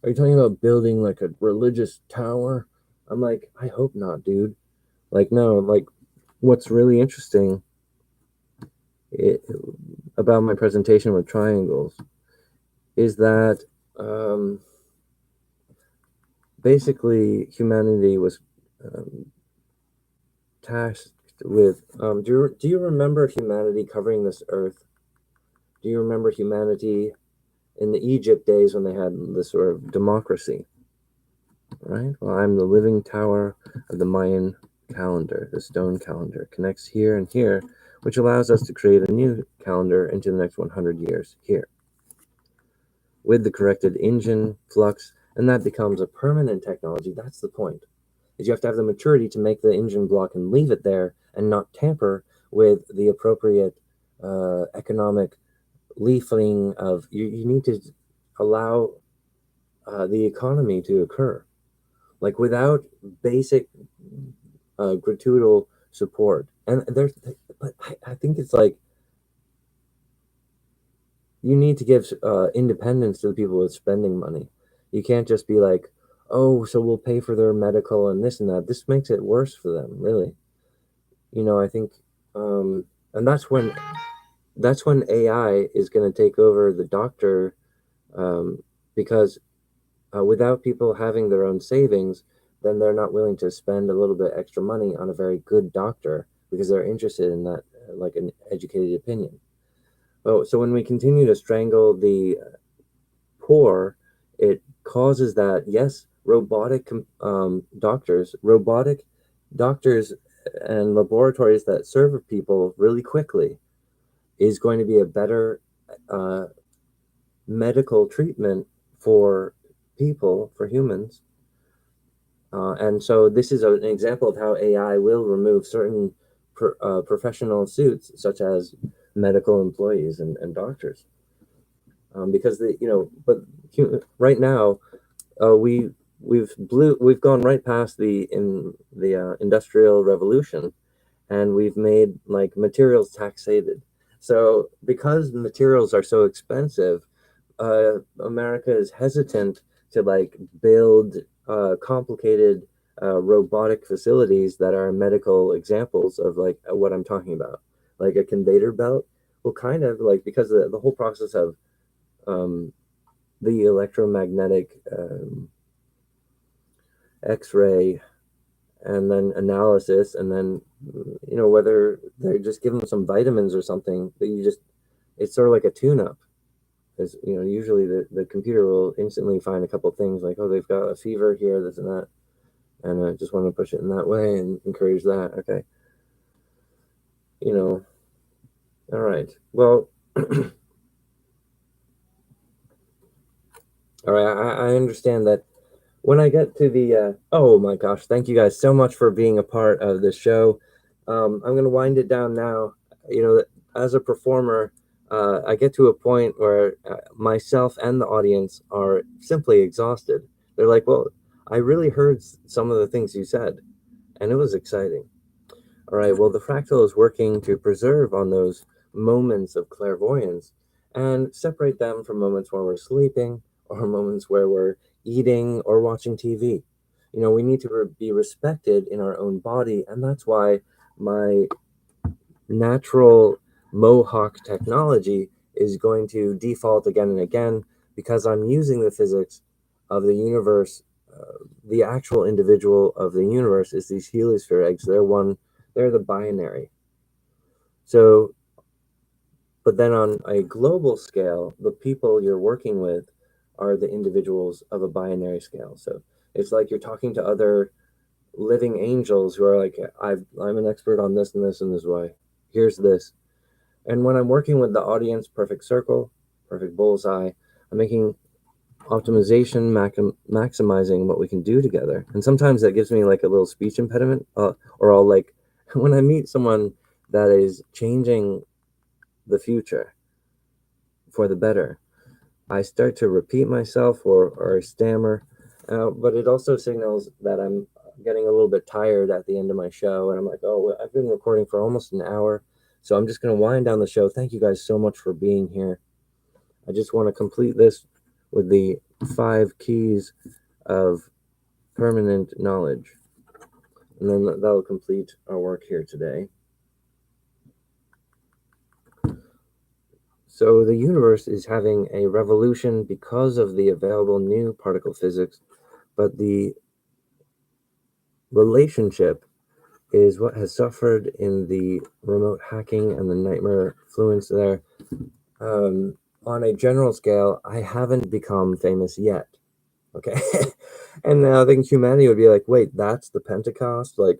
Are you talking about building like a religious tower? I'm like, I hope not, dude. Like, no, like, what's really interesting it, about my presentation with triangles is that basically humanity was um, tasked with. Do you remember humanity covering this earth? Do you remember humanity in the Egypt days when they had this sort of democracy? Right? Well, I'm the living tower of the Mayan calendar, the stone calendar, connects here and here, which allows us to create a new calendar into the next 100 years here. With the corrected engine, flux, and that becomes a permanent technology. That's the point. Is you have to have the maturity to make the engine block and leave it there and not tamper with the appropriate economic leafing of you need to allow the economy to occur. Like without basic gratuitous support. And there's, but I think it's like you need to give independence to the people with spending money. You can't just be like, oh, so we'll pay for their medical and this and that. This makes it worse for them, really. I think, and that's when AI is going to take over the doctor, um, because without people having their own savings, then they're not willing to spend a little bit extra money on a very good doctor because they're interested in that, like an educated opinion. Oh, so when we continue to strangle the poor, it causes that, yes, robotic doctors and laboratories that serve people really quickly is going to be a better uh, medical treatment for people, for humans. And so this is an example of how AI will remove certain professional suits, such as medical employees and doctors, because but right now we've gone right past the industrial revolution, and we've made like materials taxated. So because materials are so expensive, America is hesitant to like build complicated robotic facilities that are medical examples of like what I'm talking about, like a conveyor belt. Well, kind of like because the whole process of um, the electromagnetic X-ray and then analysis, and then whether they just give them some vitamins or something that it's sort of like a tune-up. Because usually the computer will instantly find a couple things like, oh, they've got a fever here, this and that, and I just want to push it in that way and encourage that. Okay, all right. Well, all right. I understand that when I get to the oh my gosh, thank you guys so much for being a part of this show. I'm gonna wind it down now. As a performer, I get to a point where myself and the audience are simply exhausted. They're like, well, I really heard some of the things you said, and it was exciting. All right, well, the fractal is working to preserve on those moments of clairvoyance and separate them from moments where we're sleeping or moments where we're eating or watching TV. We need to be respected in our own body, and that's why my natural Mohawk technology is going to default again and again because I'm using the physics of the universe. The actual individual of the universe is these heliosphere eggs. They're the binary. So, but then on a global scale, the people you're working with are the individuals of a binary scale. So it's like you're talking to other living angels who are like, I'm an expert on this and this and this way. Here's this. And when I'm working with the audience, perfect circle, perfect bullseye, I'm making optimization, maximizing what we can do together. And sometimes that gives me like a little speech impediment, or I'll like, when I meet someone that is changing the future for the better, I start to repeat myself or stammer, but it also signals that I'm getting a little bit tired at the end of my show. And I'm like, oh, I've been recording for almost an hour. So I'm just going to wind down the show. Thank you guys so much for being here. I just want to complete this with the 5 keys of permanent knowledge. And then that'll complete our work here today. So the universe is having a revolution because of the available new particle physics, but the relationship is what has suffered in the remote hacking and the nightmare fluence there. On a general scale, I haven't become famous yet. Okay. And I think humanity would be like, wait, that's the Pentecost? Like,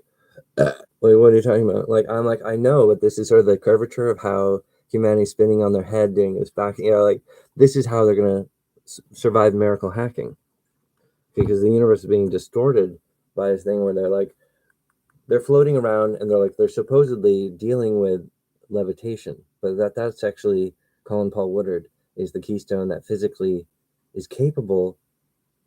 wait, what are you talking about? Like, I'm like, I know, but this is sort of the curvature of how humanity's spinning on their head, doing this back, like, this is how they're going to survive miracle hacking. Because the universe is being distorted by this thing where they're like, they're floating around and they're supposedly dealing with levitation, but that's actually Colin Paul Woodard is the keystone that physically is capable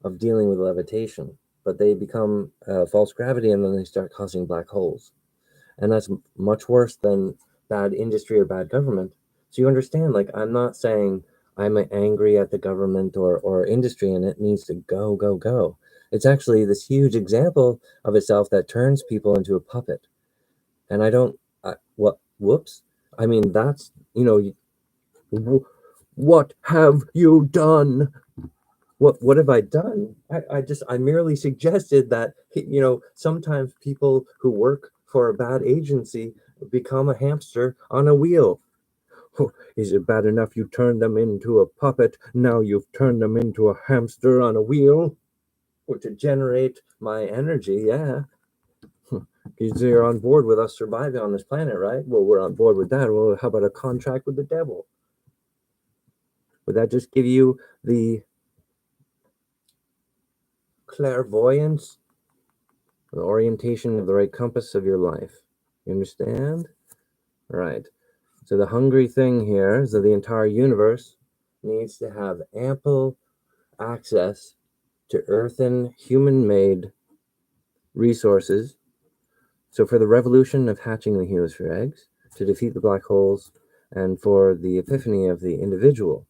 of dealing with levitation, but they become false gravity and then they start causing black holes. And that's much worse than bad industry or bad government. So you understand, like, I'm not saying I'm angry at the government or industry and it needs to go, go, go. It's actually this huge example of itself that turns people into a puppet. And I don't, whoops. I mean, that's, what have you done? What have I done? I merely suggested that, sometimes people who work for a bad agency become a hamster on a wheel. Oh, is it bad enough you turned them into a puppet? Now you've turned them into a hamster on a wheel? Or to generate my energy, yeah. Because you're on board with us surviving on this planet, right? Well, we're on board with that. Well, how about a contract with the devil? Would that just give you the clairvoyance, the orientation of the right compass of your life? You understand? Right. So the hungry thing here is that the entire universe needs to have ample access to earthen, human-made resources. So for the revolution of hatching the heliosphere eggs, to defeat the black holes, and for the epiphany of the individual,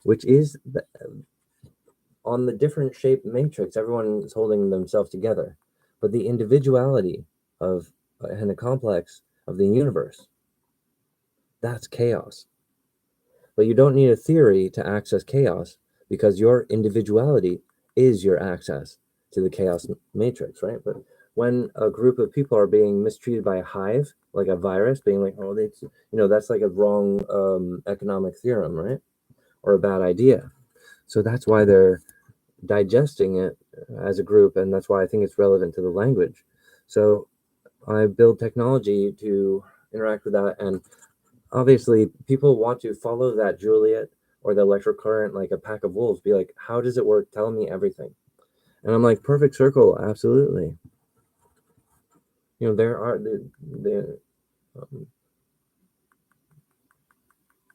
which is on the different shape matrix, everyone is holding themselves together. But the individuality of and the complex of the universe, that's chaos. But you don't need a theory to access chaos because your individuality is your access to the chaos matrix, right? But when a group of people are being mistreated by a hive, like a virus, being like, oh, that's like a wrong economic theorem, right? Or a bad idea. So that's why they're digesting it as a group, and that's why I think it's relevant to the language. So I build technology to interact with that, and obviously people want to follow that Juliet or the electric current like a pack of wolves, be like, how does it work? Tell me everything. And I'm like, perfect circle, absolutely. There are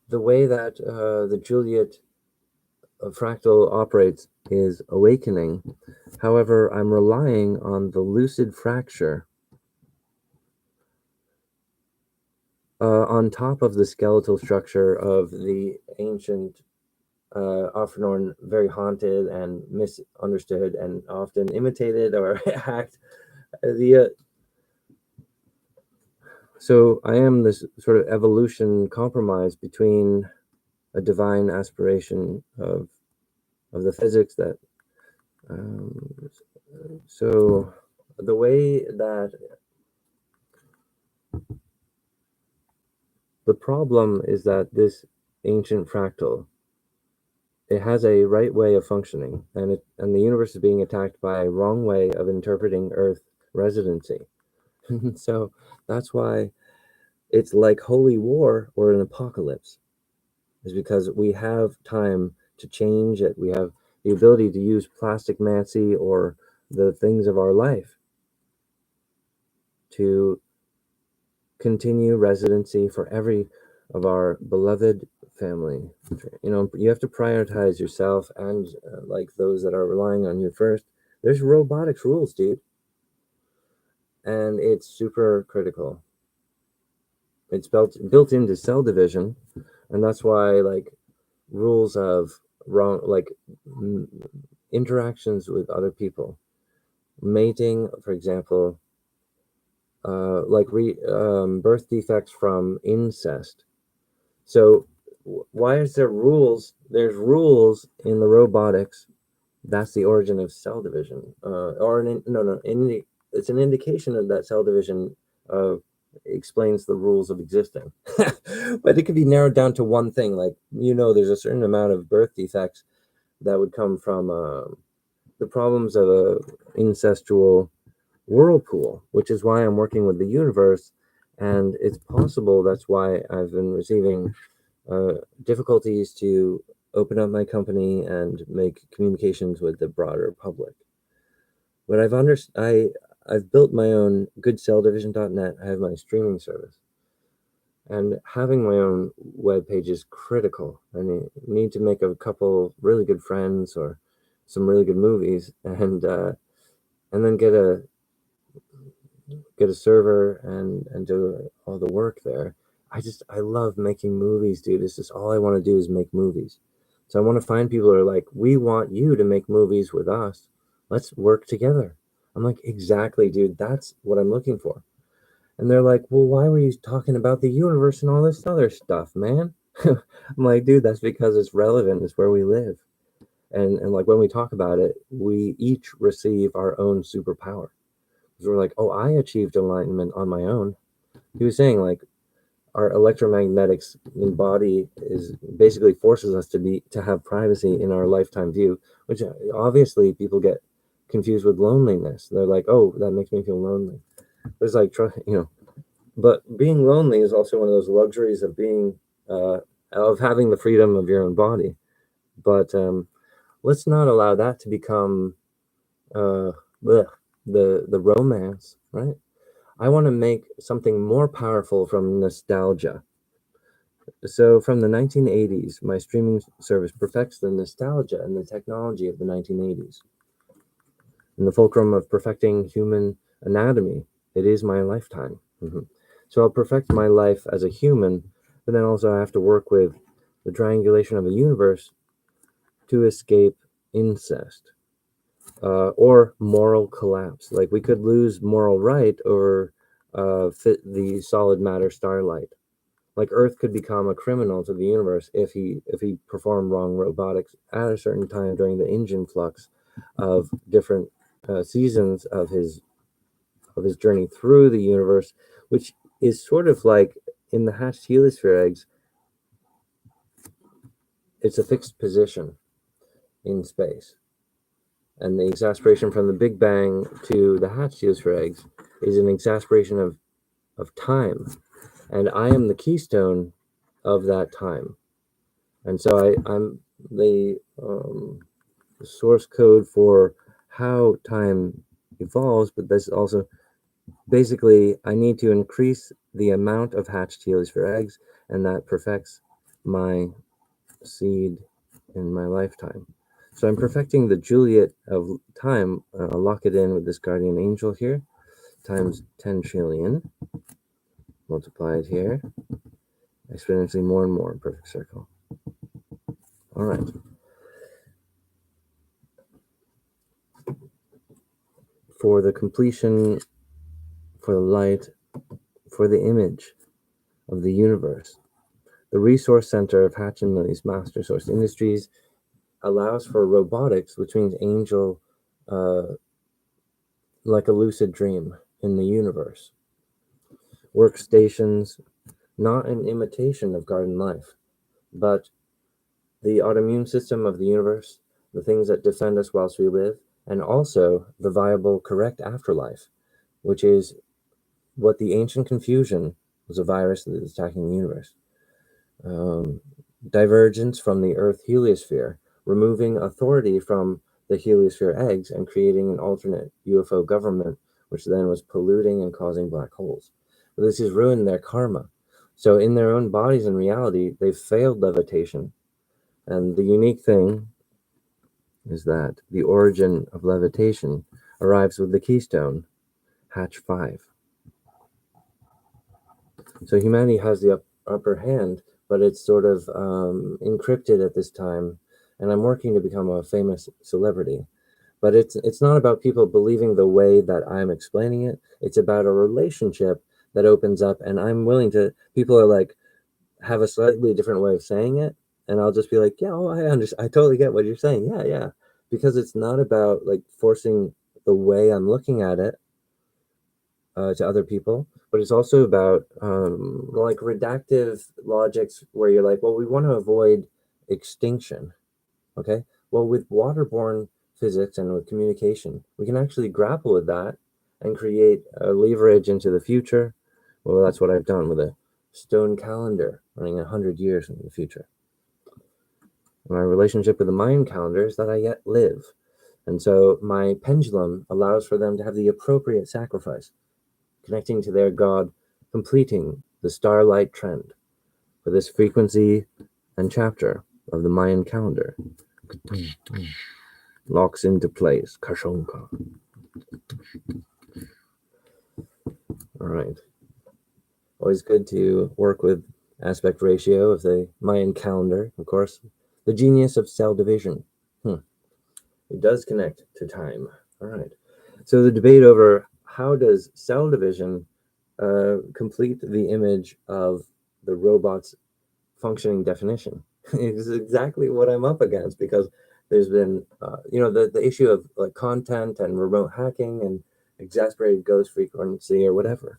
the way that the Juliet fractal operates is awakening. However, I'm relying on the lucid fracture on top of the skeletal structure of the ancient, often known, very haunted and misunderstood and often imitated or hacked. So I am this sort of evolution compromise between a divine aspiration of the physics that. So the way that the problem is that this ancient fractal, it has a right way of functioning, and the universe is being attacked by a wrong way of interpreting Earth residency. So that's why it's like holy war or an apocalypse, is because we have time to change it. We have the ability to use plastic mancy or the things of our life to continue residency for every of our beloved family. You have to prioritize yourself and like those that are relying on you first. There's robotics rules, dude, and it's super critical. It's built into cell division, and that's why like rules of wrong, like interactions with other people, mating, for example, birth defects from incest. So why is there rules? There's rules in the robotics. That's the origin of cell division, it's an indication of that cell division explains the rules of existing. But it could be narrowed down to one thing, like, there's a certain amount of birth defects that would come from the problems of a incestual whirlpool, which is why I'm working with the universe. And it's possible that's why I've been receiving difficulties to open up my company and make communications with the broader public. But I've built my own goodcelldivision.net. I have my streaming service, and having my own web page is critical. I need to make a couple really good friends or some really good movies, and then get a server and do all the work there. I love making movies, dude. It's just all I want to do is make movies. So I want to find people who are like, we want you to make movies with us. Let's work together. I'm like, exactly, dude. That's what I'm looking for. And they're like, well, why were you talking about the universe and all this other stuff, man? I'm like, dude, that's because it's relevant. It's where we live. And like when we talk about it, we each receive our own superpower. Because we're like, oh, I achieved enlightenment on my own. He was saying, like, our electromagnetics in body is basically forces us to have privacy in our lifetime view, which obviously people get confused with loneliness. They're like, oh, that makes me feel lonely. There's like, but being lonely is also one of those luxuries of being, of having the freedom of your own body. But let's not allow that to become the romance, right? I want to make something more powerful from nostalgia. So from the 1980s, my streaming service perfects the nostalgia and the technology of the 1980s. In the fulcrum of perfecting human anatomy, it is my lifetime. So I'll perfect my life as a human, but then also I have to work with the triangulation of a universe to escape incest or moral collapse. Like we could lose moral right over fit the solid matter starlight. Like Earth could become a criminal to the universe if he performed wrong robotics at a certain time during the engine flux of different seasons of his journey through the universe, which is sort of like in the hatched heliosphere eggs. It's a fixed position in space, and the exasperation from the Big Bang to the hatched heliosphere eggs is an exasperation of time, and I am the keystone of that time. And so I'm the source code for how time evolves, but this also basically I need to increase the amount of hatched heliosphere eggs, and that perfects my seed in my lifetime. So I'm perfecting the Juliet of time. I'll lock it in with this guardian angel here, times 10 trillion. Multiply it here, exponentially more and more, perfect circle. All right. For the completion, for the light, for the image of the universe, the resource center of Hatch and Millie's Master Source Industries allows for robotics, which means angel, like a lucid dream in the universe. Workstations, not an imitation of garden life, but the autoimmune system of the universe, the things that defend us whilst we live, and also the viable, correct afterlife, which is what the ancient confusion was, a virus that is attacking the universe. Divergence from the Earth heliosphere, removing authority from the heliosphere eggs and creating an alternate UFO government, which then was polluting and causing black holes. But this has ruined their karma. So in their own bodies and reality, they've failed levitation. And the unique thing is that the origin of levitation arrives with the keystone, Hatch 5. So humanity has the upper hand, but it's sort of encrypted at this time and I'm working to become a famous celebrity. But it's not about people believing the way that I'm explaining it. It's about a relationship that opens up, and I'm willing to. People are like have a slightly different way of saying it, and I'll just be like, yeah, oh, I understand. I totally get what you're saying. Yeah, yeah, because it's not about like forcing the way I'm looking at it to other people, but it's also about like redactive logics where you're like, well, we want to avoid extinction. Okay. Well, with waterborne physics and with communication, we can actually grapple with that and create a leverage into the future. Well, that's what I've done with a stone calendar running 100 years into the future. My relationship with the Mayan calendar is that I yet live. And so my pendulum allows for them to have the appropriate sacrifice, connecting to their god, completing the starlight trend for this frequency and chapter of the Mayan calendar. Locks into place. Kashonka. All right. Always good to work with aspect ratio of the Mayan calendar, of course. The genius of cell division. It does connect to time. All right. So the debate over how does cell division complete the image of the robot's functioning definition is exactly what I'm up against, because there's been, the issue of like content and remote hacking and exasperated ghost frequency or whatever.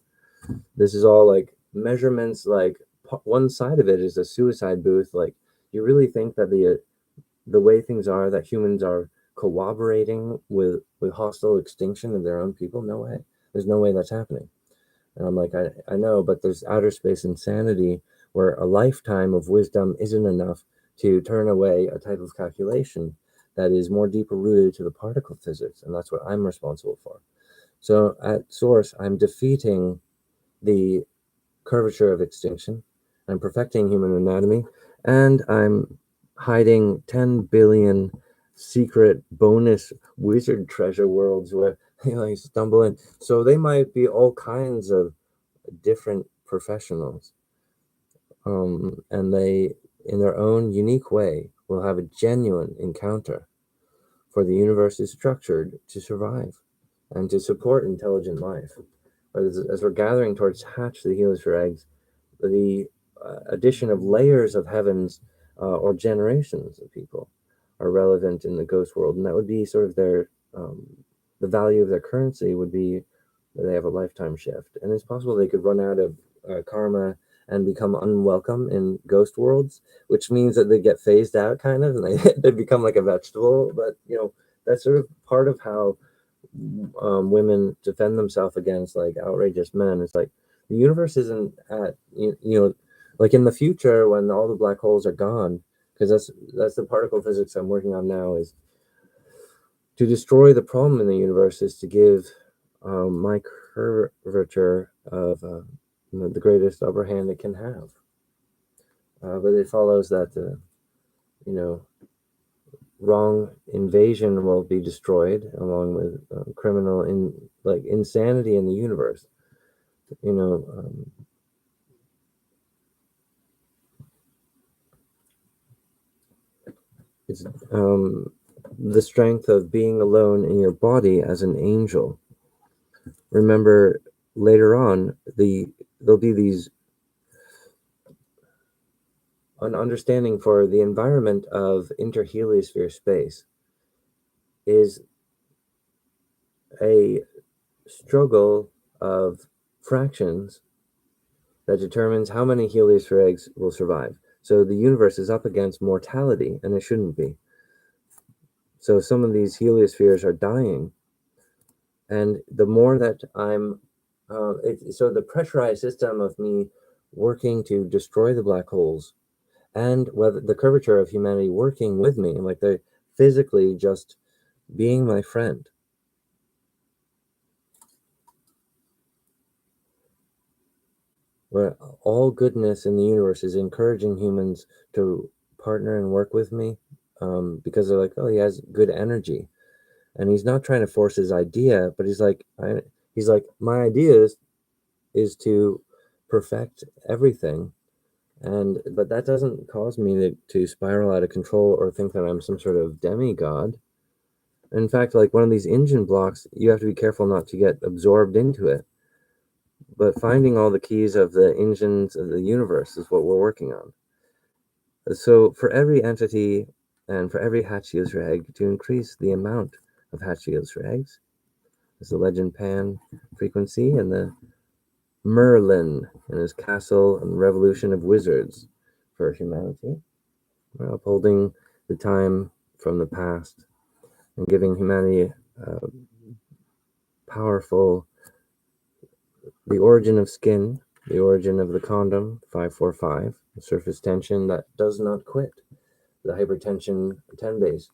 This is all like measurements. Like one side of it is a suicide booth. Like, you really think that the way things are, that humans are cooperating with hostile extinction of their own people? No way. There's no way that's happening. And I'm like, I know, but there's outer space insanity where a lifetime of wisdom isn't enough to turn away a type of calculation that is more deeper rooted to the particle physics. And that's what I'm responsible for. So at source, I'm defeating the curvature of extinction. I'm perfecting human anatomy, and I'm hiding 10 billion secret bonus wizard treasure worlds where you stumble in. So they might be all kinds of different professionals, and they, in their own unique way, will have a genuine encounter. For the universe is structured to survive and to support intelligent life. As we're gathering towards hatch the heliosphere eggs, the addition of layers of heavens or generations of people are relevant in the ghost world, and that would be sort of their the value of their currency would be that they have a lifetime shift, and it's possible they could run out of karma and become unwelcome in ghost worlds, which means that they get phased out kind of, and they become like a vegetable. But that's sort of part of how women defend themselves against like outrageous men. It's like the universe isn't at like in the future when all the black holes are gone, because that's the particle physics I'm working on now, is to destroy the problem in the universe is to give my curvature of the greatest upper hand it can have. But it follows that wrong invasion will be destroyed, along with criminal insanity in the universe. It's the strength of being alone in your body as an angel. Remember, later on, there'll be these an understanding for the environment of interheliosphere space is a struggle of fractions that determines how many heliosphere eggs will survive. So the universe is up against mortality, and it shouldn't be. So some of these heliospheres are dying, and the more that I'm, so the pressurized system of me working to destroy the black holes, and whether the curvature of humanity working with me, like they're physically just being my friend. Where all goodness in the universe is encouraging humans to partner and work with me, because they're like, oh, he has good energy, and he's not trying to force his idea, but he's like, my idea is to perfect everything, But that doesn't cause me to spiral out of control or think that I'm some sort of demigod. In fact, like one of these engine blocks, you have to be careful not to get absorbed into it. But finding all the keys of the engines of the universe is what we're working on. So for every entity and for every Hatchie's egg, to increase the amount of Hatchie's eggs, is the Legend Pan frequency and the Merlin and his castle and revolution of wizards for humanity. We're upholding the time from the past and giving humanity powerful, the origin of skin, the origin of the condom, 545, the surface tension that does not quit, the hypertension 10 base,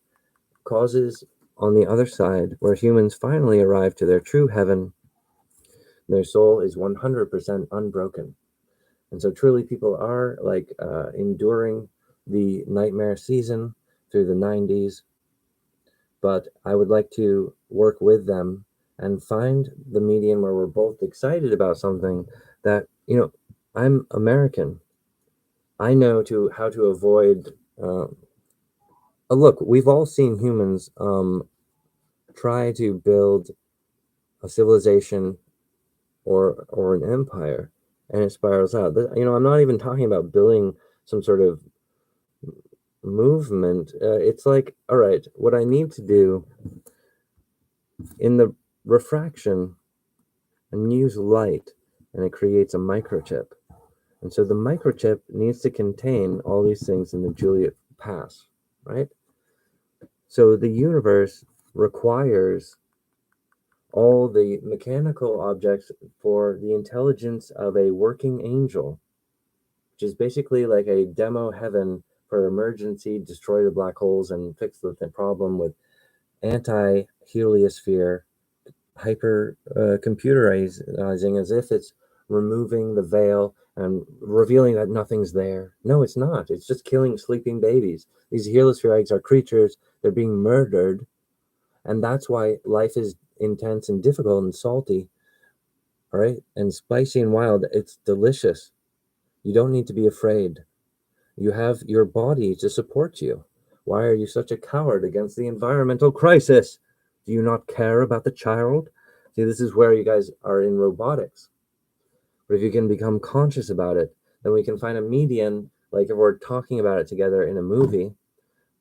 causes on the other side, where humans finally arrive to their true heaven, their soul is 100% unbroken. And so truly people are like enduring the nightmare season through the 90s, but I would like to work with them and find the medium where we're both excited about something that, I'm American. I know how to avoid. Look, we've all seen humans try to build a civilization or an empire, and it spirals out. I'm not even talking about building some sort of movement. It's like, all right, what I need to do in the refraction and use light, and it creates a microchip. And so the microchip needs to contain all these things in the Juliet pass, right? So the universe requires all the mechanical objects for the intelligence of a working angel, which is basically like a demo heaven for emergency, destroy the black holes and fix the problem with anti-heliosphere hyper computerizing, as if it's removing the veil and revealing that nothing's there. No, it's not. It's just killing sleeping babies. These heliosphere eggs are creatures. They're being murdered. And that's why life is intense and difficult and salty, right? And spicy and wild. It's delicious. You don't need to be afraid. You have your body to support you. Why are you such a coward against the environmental crisis? Do you not care about the child? See, this is where you guys are in robotics. But if you can become conscious about it, then we can find a median. Like if we're talking about it together in a movie,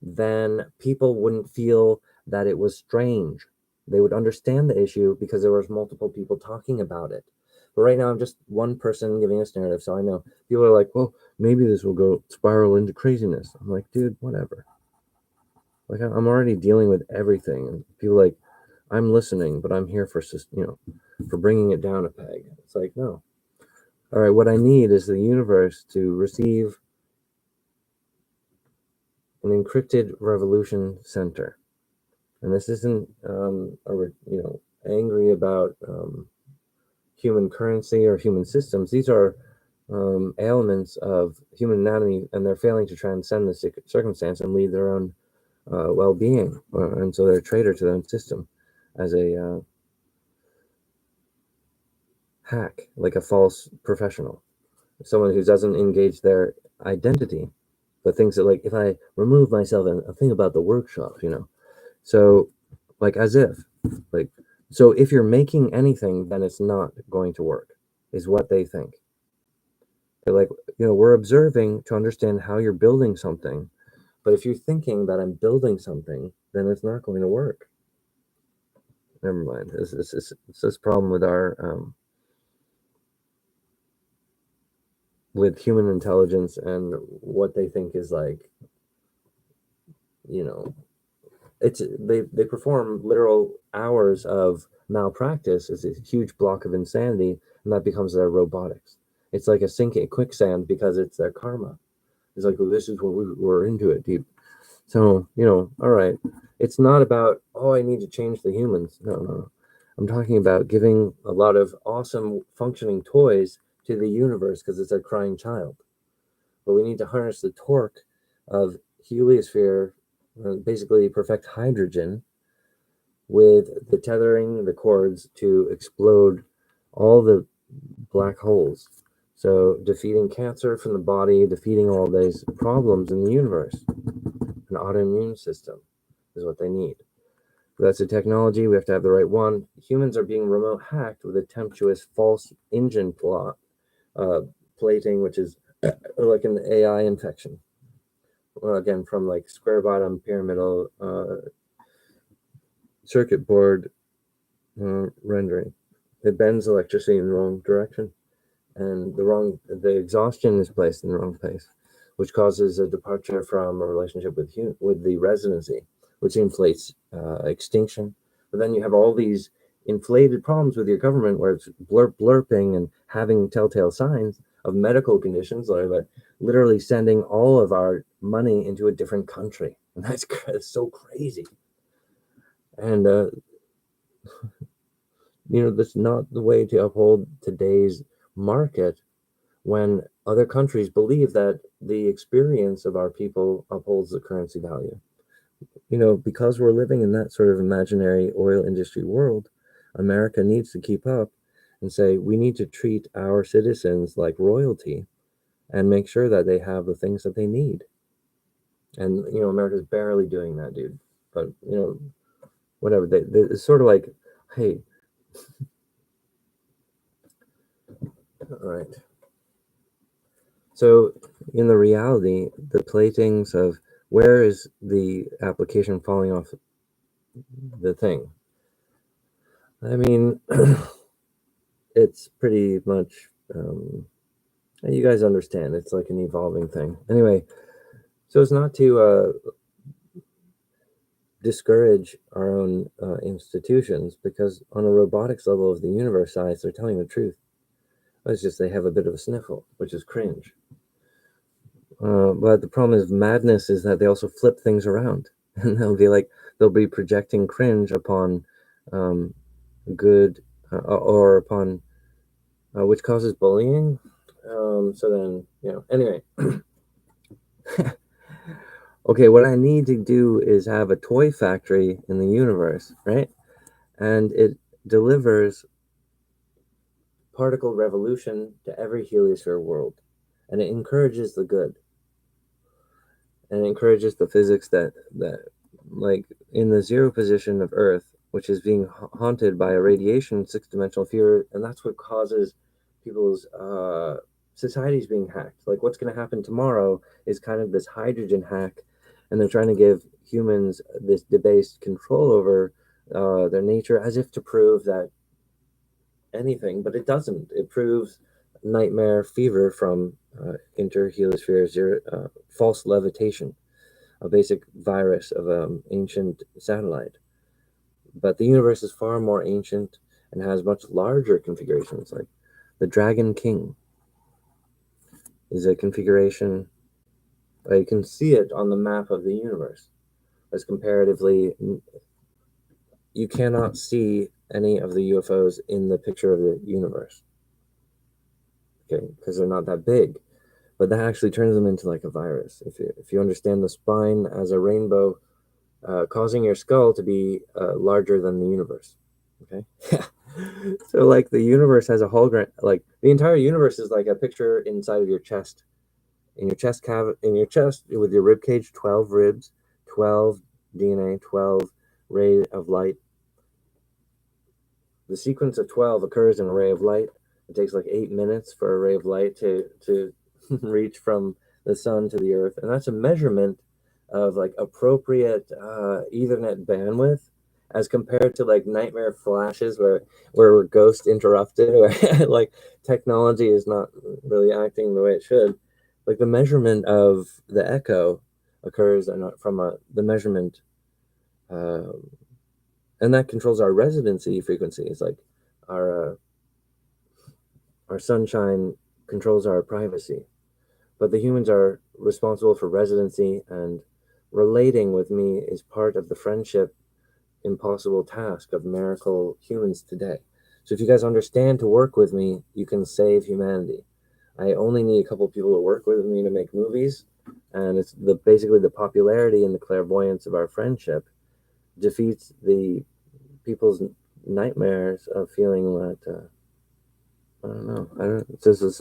then people wouldn't feel that it was strange. They would understand the issue because there was multiple people talking about it. But right now, I'm just one person giving this narrative, so I know people are like, well, maybe this will go spiral into craziness. I'm like, dude, whatever. Like, I'm already dealing with everything, and people are like, I'm listening, but I'm here for for bringing it down a peg. It's like, no. All right, what I need is the universe to receive an encrypted revolution center. And this isn't angry about human currency or human systems. These are ailments of human anatomy, and they're failing to transcend the circumstance and lead their own well-being, and so they're a traitor to their own system as a hack, like a false professional, someone who doesn't engage their identity, but thinks that, like, if I remove myself and think about the workshop, so like as if like so if you're making anything, then it's not going to work, is what they think. They're like, we're observing to understand how you're building something, but if you're thinking that I'm building something, then it's not going to work. Never mind. It's this problem with our with human intelligence and what they think is like, it's they perform literal hours of malpractice as a huge block of insanity, and that becomes their robotics. It's like a sinking quicksand because it's their karma. It's like, well, this is what we're into it deep. So, all right. It's not about, oh, I need to change the humans. No. I'm talking about giving a lot of awesome functioning toys to the universe because it's a crying child. But we need to harness the torque of heliosphere, basically perfect hydrogen, with the tethering the cords to explode all the black holes. So defeating cancer from the body, defeating all these problems in the universe, an autoimmune system is what they need. That's a technology. We have to have the right one. Humans are being remote hacked with a tempestuous false engine plot, plating, which is like an AI infection. Well, again, from like square bottom pyramidal circuit board rendering. It bends electricity in the wrong direction, and the exhaustion is placed in the wrong place, which causes a departure from a relationship with the residency, which inflates extinction. But then you have all these inflated problems with your government where it's blurping and having telltale signs of medical conditions, like literally sending all of our money into a different country. And that's so crazy. And that's not the way to uphold today's market when other countries believe that the experience of our people upholds the currency value. Because we're living in that sort of imaginary oil industry world, America needs to keep up and say we need to treat our citizens like royalty and make sure that they have the things that they need. And America's barely doing that, dude. But whatever. It's sort of like, hey, all right. So in the reality, the platings of where is the application falling off the thing? I mean, it's pretty much, you guys understand, it's like an evolving thing. Anyway, so it's not to discourage our own institutions, because on a robotics level of the universe size, they're telling the truth. It's just they have a bit of a sniffle, which is cringe. But the problem is madness is that they also flip things around, and they'll be projecting cringe upon good or upon which causes bullying. So then, anyway. Okay, what I need to do is have a toy factory in the universe, right? And it delivers particle revolution to every heliosphere world, and it encourages the good, and it encourages the physics that like in the zero position of Earth, which is being haunted by a radiation six-dimensional fear, and that's what causes people's societies being hacked. Like what's going to happen tomorrow is kind of this hydrogen hack, and they're trying to give humans this debased control over their nature as if to prove that anything, but it doesn't. It proves nightmare fever from interheliosphere zero, false levitation, a basic virus of an ancient satellite. But the universe is far more ancient and has much larger configurations. Like the Dragon King is a configuration. You can see it on the map of the universe. As comparatively, you cannot see any of the UFOs in the picture of the universe. Okay, because they're not that big. But that actually turns them into like a virus. If you understand the spine as a rainbow, causing your skull to be larger than the universe. Okay. So like the universe has a hologram, like the entire universe is like a picture inside of your chest, in your chest with your rib cage, 12 ribs, 12 DNA, 12 ray of light. The sequence of 12 occurs in a ray of light. It takes like 8 minutes for a ray of light to reach from the sun to the earth, and that's a measurement of like appropriate Ethernet bandwidth as compared to like nightmare flashes where we're ghost interrupted, where like technology is not really acting the way it should. Like the measurement of the echo occurs from the measurement, and that controls our residency frequency. It's like our sunshine controls our privacy, but the humans are responsible for residency, and relating with me is part of the friendship impossible task of miracle humans today. So if you guys understand to work with me, you can save humanity. I only need a couple people to work with me to make movies, and it's basically the popularity and the clairvoyance of our friendship defeats the people's nightmares of feeling that I don't know. I don't. This is.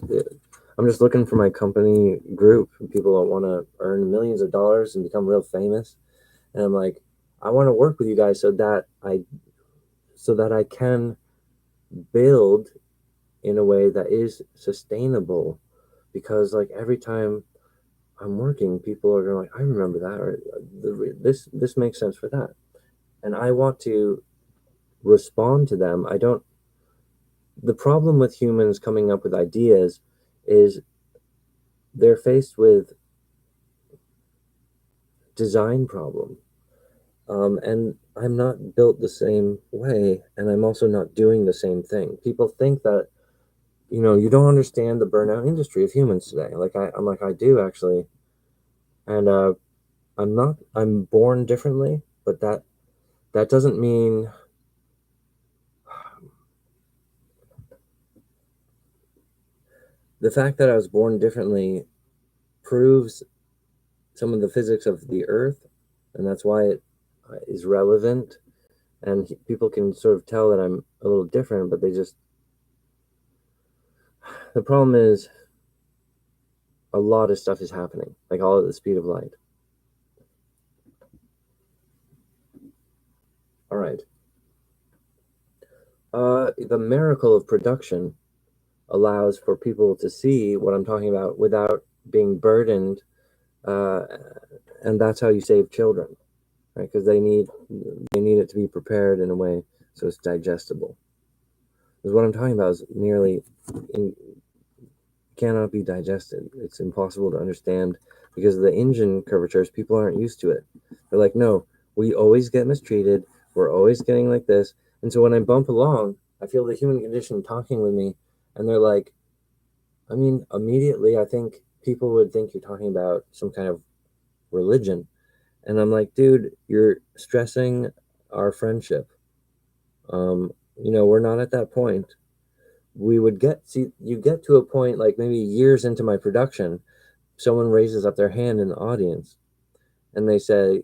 I'm just looking for my company group, people that want to earn millions of dollars and become real famous. And I'm like, I want to work with you guys so that I can build in a way that is sustainable. Because like every time I'm working, people are going like, I remember that, or this makes sense for that, and I want to respond to them. I don't. The problem with humans coming up with ideas is they're faced with design problem. And I'm not built the same way, and I'm also not doing the same thing. People think that, you don't understand the burnout industry of humans today. I'm like, I do actually. And I'm born differently, but that doesn't mean the fact that I was born differently proves some of the physics of the earth, and that's why it is relevant. And people can sort of tell that I'm a little different, but the problem is a lot of stuff is happening, like all at the speed of light. All right. The miracle of production allows for people to see what I'm talking about without being burdened, uh, and that's how you save children, right? Because they need it to be prepared in a way so it's digestible. Because what I'm talking about is in, cannot be digested. It's impossible to understand because of the engine curvatures. People aren't used to it. They're like, no, we always get mistreated. We're always getting like this. And so when I bump along, I feel the human condition talking with me, and they're like, I mean, immediately I think people would think you're talking about some kind of religion. And I'm like, dude, you're stressing our friendship. We're not at that point. You get to a point like maybe years into my production, someone raises up their hand in the audience and they say,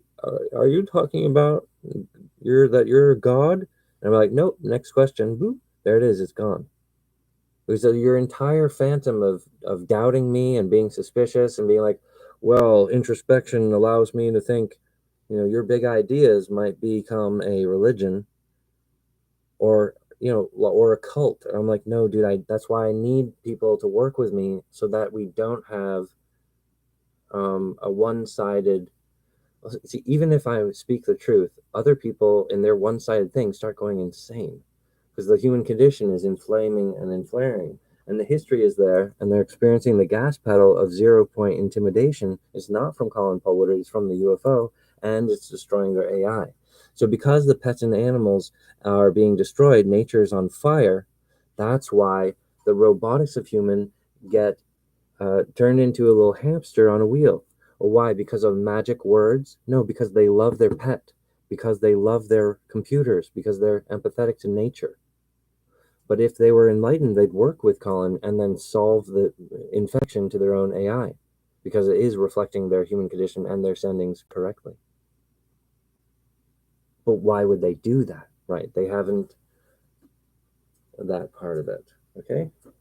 are you talking about you're God? And I'm like, nope, next question. Boop, there it is, it's gone. So your entire phantom of doubting me and being suspicious and being like, well, introspection allows me to think, your big ideas might become a religion or or a cult. I'm like, no, dude, that's why I need people to work with me so that we don't have a one-sided. See, even if I speak the truth, other people in their one-sided thing start going insane because the human condition is inflaming and inflaring, and the history is there, and they're experiencing the gas pedal of 0 point intimidation. It's not from Colin Powell, it's from the UFO, and it's destroying their AI. So because the pets and the animals are being destroyed, nature is on fire. That's why the robotics of human get turned into a little hamster on a wheel. Well, why? Because of magic words? No, because they love their pet, because they love their computers, because they're empathetic to nature. But if they were enlightened, they'd work with Colin and then solve the infection to their own AI because it is reflecting their human condition and their sendings correctly. But why would they do that? Right? They haven't that part of it. Okay? So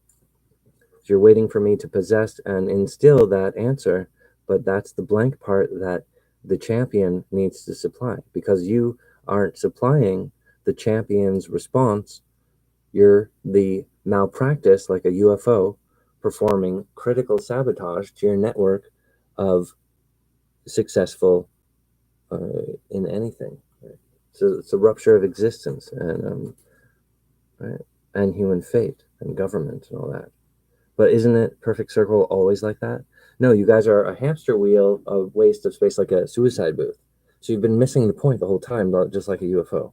you're waiting for me to possess and instill that answer, but that's the blank part that the champion needs to supply because you aren't supplying the champion's response. You're the malpractice, like a UFO, performing critical sabotage to your network of successful in anything. Right? So it's a rupture of existence right? And human fate and government and all that. But isn't it perfect circle always like that? No, you guys are a hamster wheel of waste of space, like a suicide booth. So you've been missing the point the whole time, just like a UFO.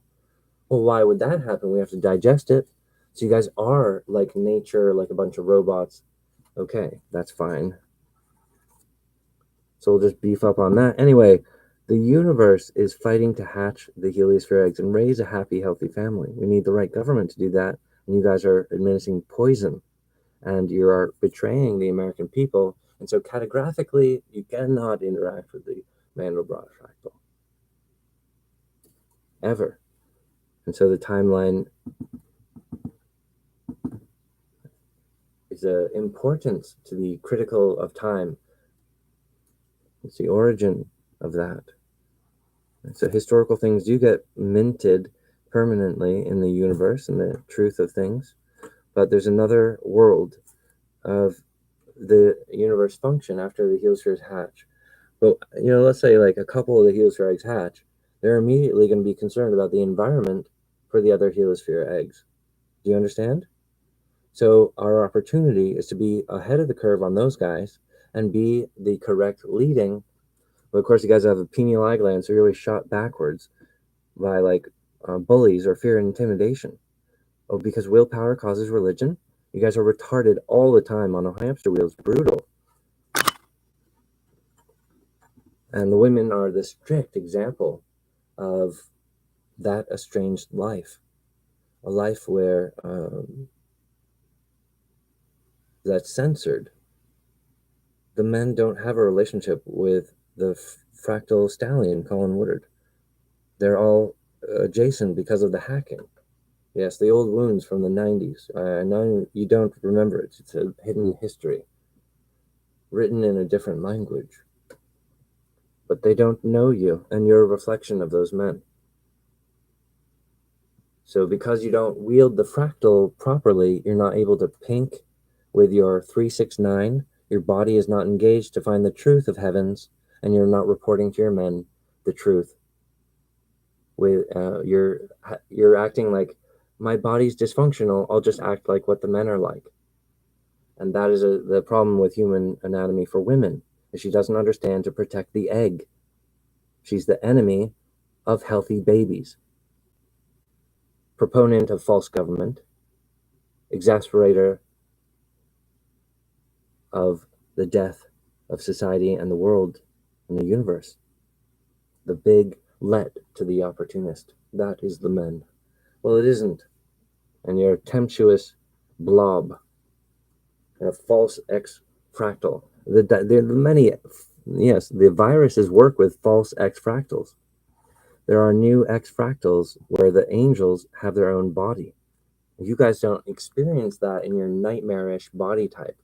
Well, why would that happen? We have to digest it. So you guys are like nature, like a bunch of robots. Okay, that's fine. So we'll just beef up on that. Anyway, the universe is fighting to hatch the heliosphere eggs and raise a happy, healthy family. We need the right government to do that. And you guys are administering poison and you are betraying the American people. And so categographically, you cannot interact with the Mandelbrot fractal ever. And so the timeline the importance to the critical of time. It's the origin of that. And so historical things do get minted permanently in the universe and the truth of things, but there's another world of the universe function after the heliospheres hatch. But let's say like a couple of the heliosphere eggs hatch, they're immediately going to be concerned about the environment for the other heliosphere eggs. Do you understand? So our opportunity is to be ahead of the curve on those guys and be the correct leading. But of course, you guys have a pineal eye gland, so you're always shot backwards by like bullies or fear and intimidation. Oh, because willpower causes religion? You guys are retarded all the time on a hamster wheel. It's brutal. And the women are the strict example of that estranged life. A life where that's censored. The men don't have a relationship with the fractal stallion, Colin Woodard. They're all adjacent because of the hacking. Yes, the old wounds from the 90s. I know you don't remember it. It's a hidden history, written in a different language. But they don't know you, and you're a reflection of those men. So because you don't wield the fractal properly, you're not able to pink with your 369. Your body is not engaged to find the truth of heavens, and you're not reporting to your men the truth. With you're acting like, my body's dysfunctional, I'll just act like what the men are like. And that is the problem with human anatomy for women, is she doesn't understand to protect the egg. She's the enemy of healthy babies. Proponent of false government, exasperator of the death of society and the world and the universe. The big let to the opportunist. That is the men. Well, it isn't. And you're a temptuous blob, a false X fractal. The many, yes, the viruses work with false X fractals. There are new X fractals where the angels have their own body. You guys don't experience that in your nightmarish body type,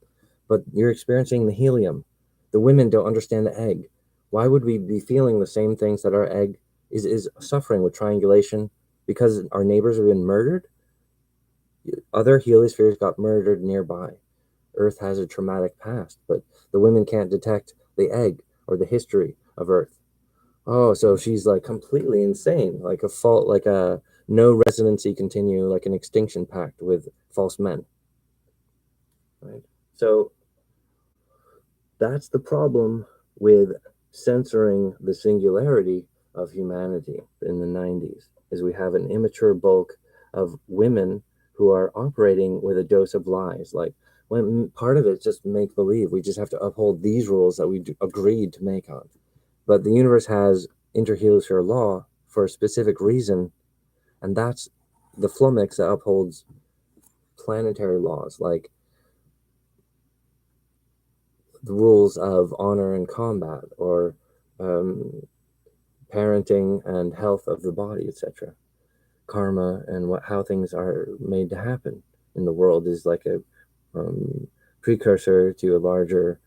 but you're experiencing the helium. The women don't understand the egg. Why would we be feeling the same things that our egg is suffering with triangulation? Because our neighbors have been murdered? Other heliospheres got murdered nearby. Earth has a traumatic past, but the women can't detect the egg or the history of Earth. Oh, so she's like completely insane, like a fault, like a no residency continue, like an extinction pact with false men. Right? So that's the problem with censoring the singularity of humanity in the 90s, is we have an immature bulk of women who are operating with a dose of lies. Like, when part of it's just make believe. We just have to uphold these rules that we agreed to make on. But the universe has interheliosphere law for a specific reason, and that's the flummox that upholds planetary laws, like the rules of honor and combat, or parenting and health of the body, etc. Karma and how things are made to happen in the world is like a precursor to a larger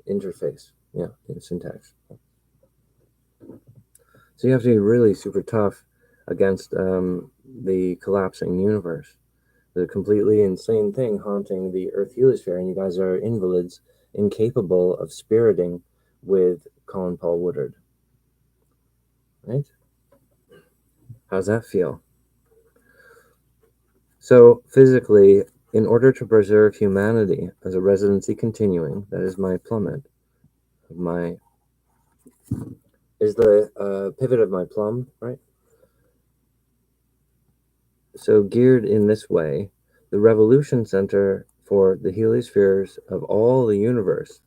interface, in syntax. So you have to be really super tough against the collapsing universe, the completely insane thing haunting the Earth heliosphere, and you guys are invalids, incapable of spiriting with Colin Paul Woodard. Right? How's that feel? So physically, in order to preserve humanity as a residency continuing, that is my plummet, is the pivot of my plumb, right? So geared in this way, the revolution center for the heliospheres of all the universe,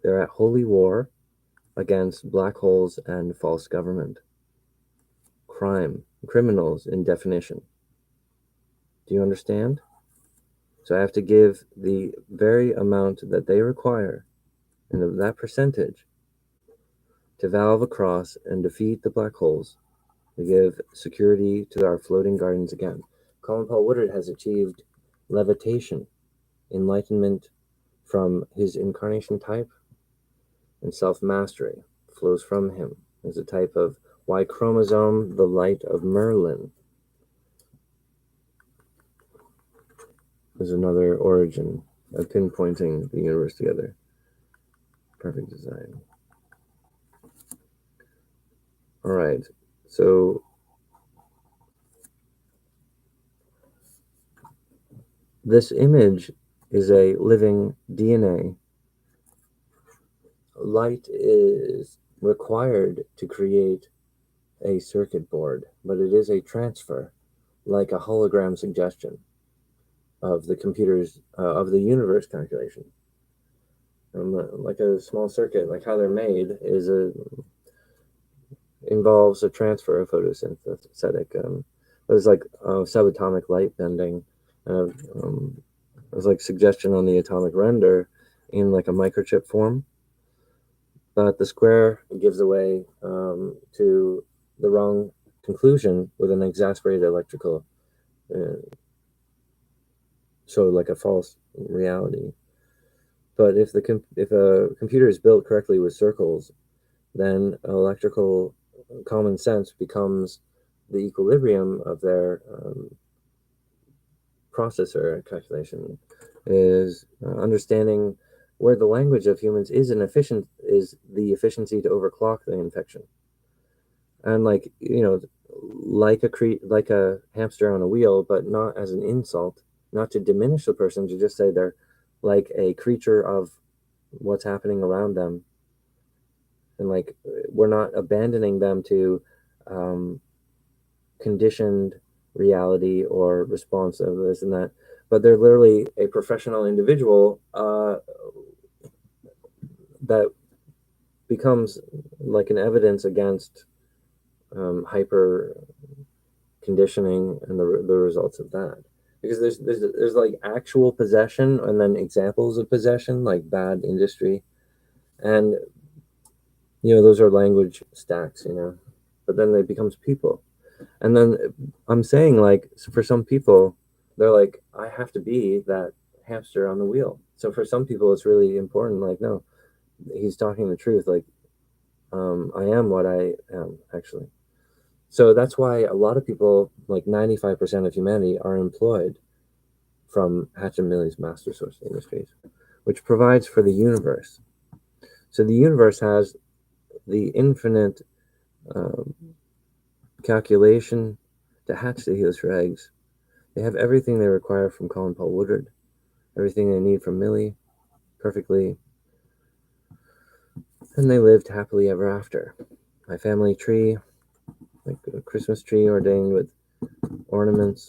they're at holy war against black holes and false government. Crime, criminals in definition. Do you understand? So I have to give the very amount that they require, and that percentage, to valve across and defeat the black holes, to give security to our floating gardens again. Colin Paul Woodard has achieved levitation, enlightenment from his incarnation type, and self-mastery flows from him as a type of Y chromosome, the light of Merlin. There's another origin of pinpointing the universe together. Perfect design. All right, so this image is a living DNA. Light is required to create a circuit board, but it is a transfer, like a hologram suggestion of the computer's, of the universe calculation. Like a small circuit, like how they're made, involves a transfer of photosynthetic. There's like subatomic light bending. There's like suggestion on the atomic render in like a microchip form, but the square gives away to the wrong conclusion with an exasperated electrical, so like a false reality. But if a computer is built correctly with circles, then electrical common sense becomes the equilibrium of their processor calculation, is understanding where the language of humans is the efficiency to overclock the infection. And like, like a hamster on a wheel, but not as an insult, not to diminish the person, to just say they're like a creature of what's happening around them. And like, we're not abandoning them to conditioned reality or response of this and that, but they're literally a professional individual that becomes like an evidence against hyper conditioning and the results of that. Because there's like actual possession and then examples of possession, like bad industry, and those are language stacks, but then it becomes people. And then I'm saying, like, for some people, they're like, I have to be that hamster on the wheel. So for some people, it's really important. Like, no, he's talking the truth. Like, I am what I am, actually. So that's why a lot of people, like 95% of humanity, are employed from Hatchem-Millie's Master Source Industries, which provides for the universe. So the universe has the infinite calculation to hatch the Helios for eggs. They have everything they require from Colin Paul Woodard, everything they need from Millie, perfectly, and they lived happily ever after. My family tree, like a Christmas tree ordained with ornaments.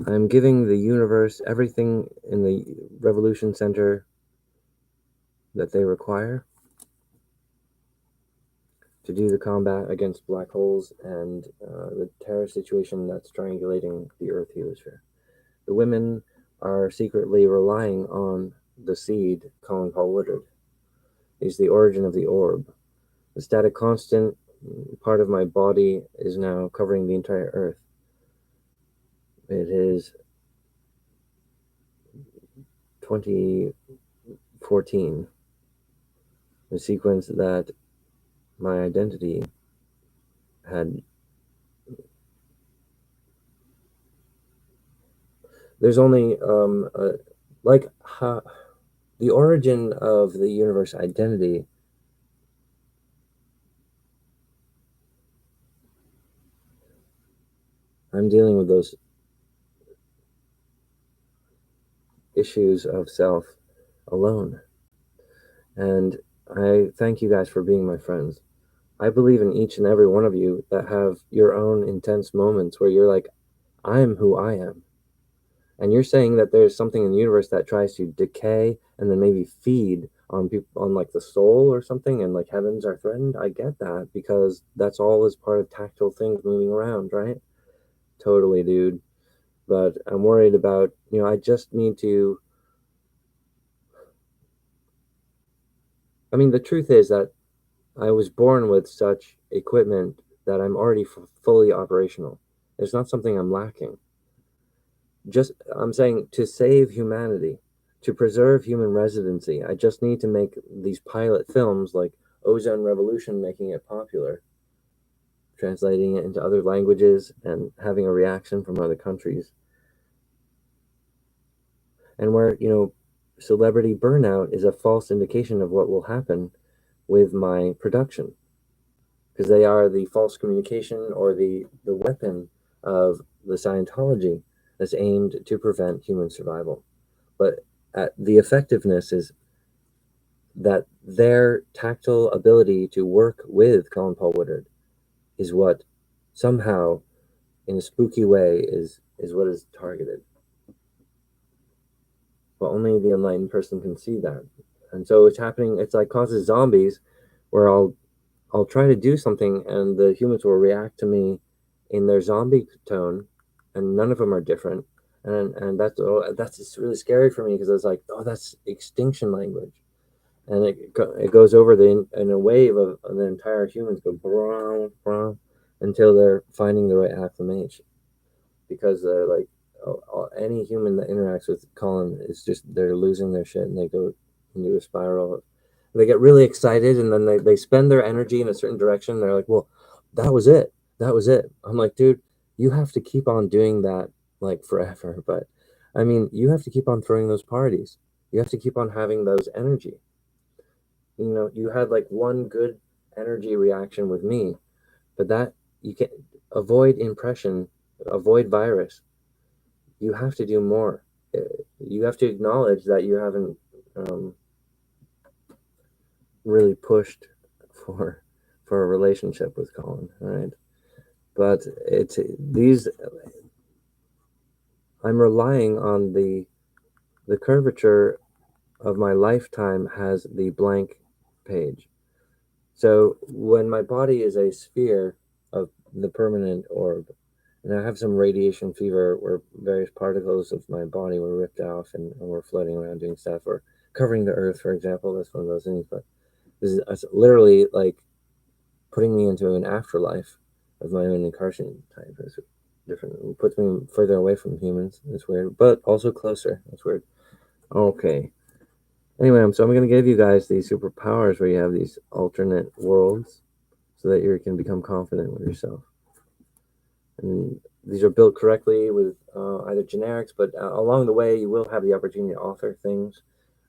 I'm giving the universe everything in the Revolution Center that they require to do the combat against black holes and the terror situation that's triangulating the Earth heliosphere. The women are secretly relying on the seed, Colin Paul Woodard. He's the origin of the orb. The static constant part of my body is now covering the entire Earth. It is 2014, the sequence that my identity had. There's only the origin of the universe identity. I'm dealing with those issues of self alone. And I thank you guys for being my friends. I believe in each and every one of you that have your own intense moments where you're like, I am who I am. And you're saying that there's something in the universe that tries to decay and then maybe feed on people, on like the soul or something, and like heavens are threatened. I get that, because that's all is part of tactile things moving around, right? Totally, dude. But I'm worried about, I just need to. I mean, the truth is that I was born with such equipment that I'm already fully operational. It's not something I'm lacking. I'm saying to save humanity, to preserve human residency, I just need to make these pilot films like Ozone Revolution, making it popular, translating it into other languages and having a reaction from other countries. And where, celebrity burnout is a false indication of what will happen with my production, because they are the false communication or the weapon of the Scientology that's aimed to prevent human survival. But the effectiveness is that their tactile ability to work with Colin Paul Woodard is what somehow, in a spooky way, is what is targeted. But only the enlightened person can see that. And so it's happening, it's like causes zombies, where I'll try to do something and the humans will react to me in their zombie tone, and none of them are different. And that's just really scary for me, because it's like, oh, that's extinction language. And it goes over in a wave of the entire humans go brah, brah, until they're finding the right acclimation, because they're like, any human that interacts with Colin is just, they're losing their shit, and they go into a spiral. They get really excited, and then they spend their energy in a certain direction. They're like, well, that was it. I'm like, dude, you have to keep on doing that like forever. But I mean, you have to keep on throwing those parties. You have to keep on having those energy. You had like one good energy reaction with me, but that you can avoid impression, avoid virus. You have to do more. You have to acknowledge that you haven't really pushed for a relationship with Colin, right? But it's these. I'm relying on the curvature of my lifetime has the blank page. So when my body is a sphere of the permanent orb, and I have some radiation fever where various particles of my body were ripped off, and we're floating around doing stuff, or covering the earth, for example. That's one of those things. But this is literally like putting me into an afterlife of my own incarnation type. It's different. It puts me further away from humans. It's weird, but also closer. It's weird. Okay. Anyway, so I'm going to give you guys these superpowers where you have these alternate worlds, so that you can become confident with yourself. And these are built correctly with either generics, but along the way, you will have the opportunity to author things,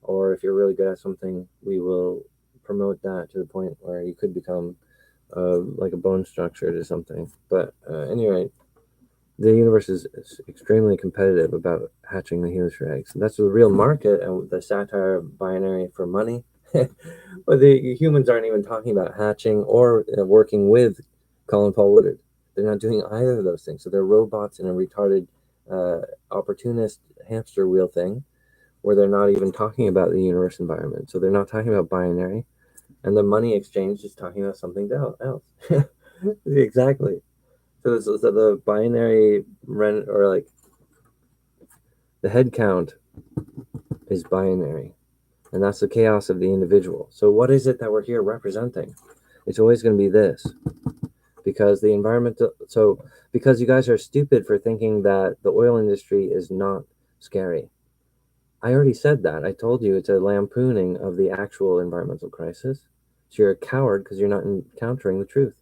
or if you're really good at something, we will promote that to the point where you could become like a bone structure to something. But anyway, the universe is extremely competitive about hatching the heliosphere eggs. And that's the real market, and the satire of binary for money. But the humans aren't even talking about hatching or working with Colin Paul Woodard. They're not doing either of those things. So they're robots in a retarded, opportunist hamster wheel thing, where they're not even talking about the universe environment. So they're not talking about binary, and the money exchange is talking about something else. Exactly. So the binary rent, or like the head count, is binary, and that's the chaos of the individual. So what is it that we're here representing? It's always going to be this, because the environmental. So because you guys are stupid for thinking that the oil industry is not scary. I already said that. I told you it's a lampooning of the actual environmental crisis. So you're a coward because you're not encountering the truth,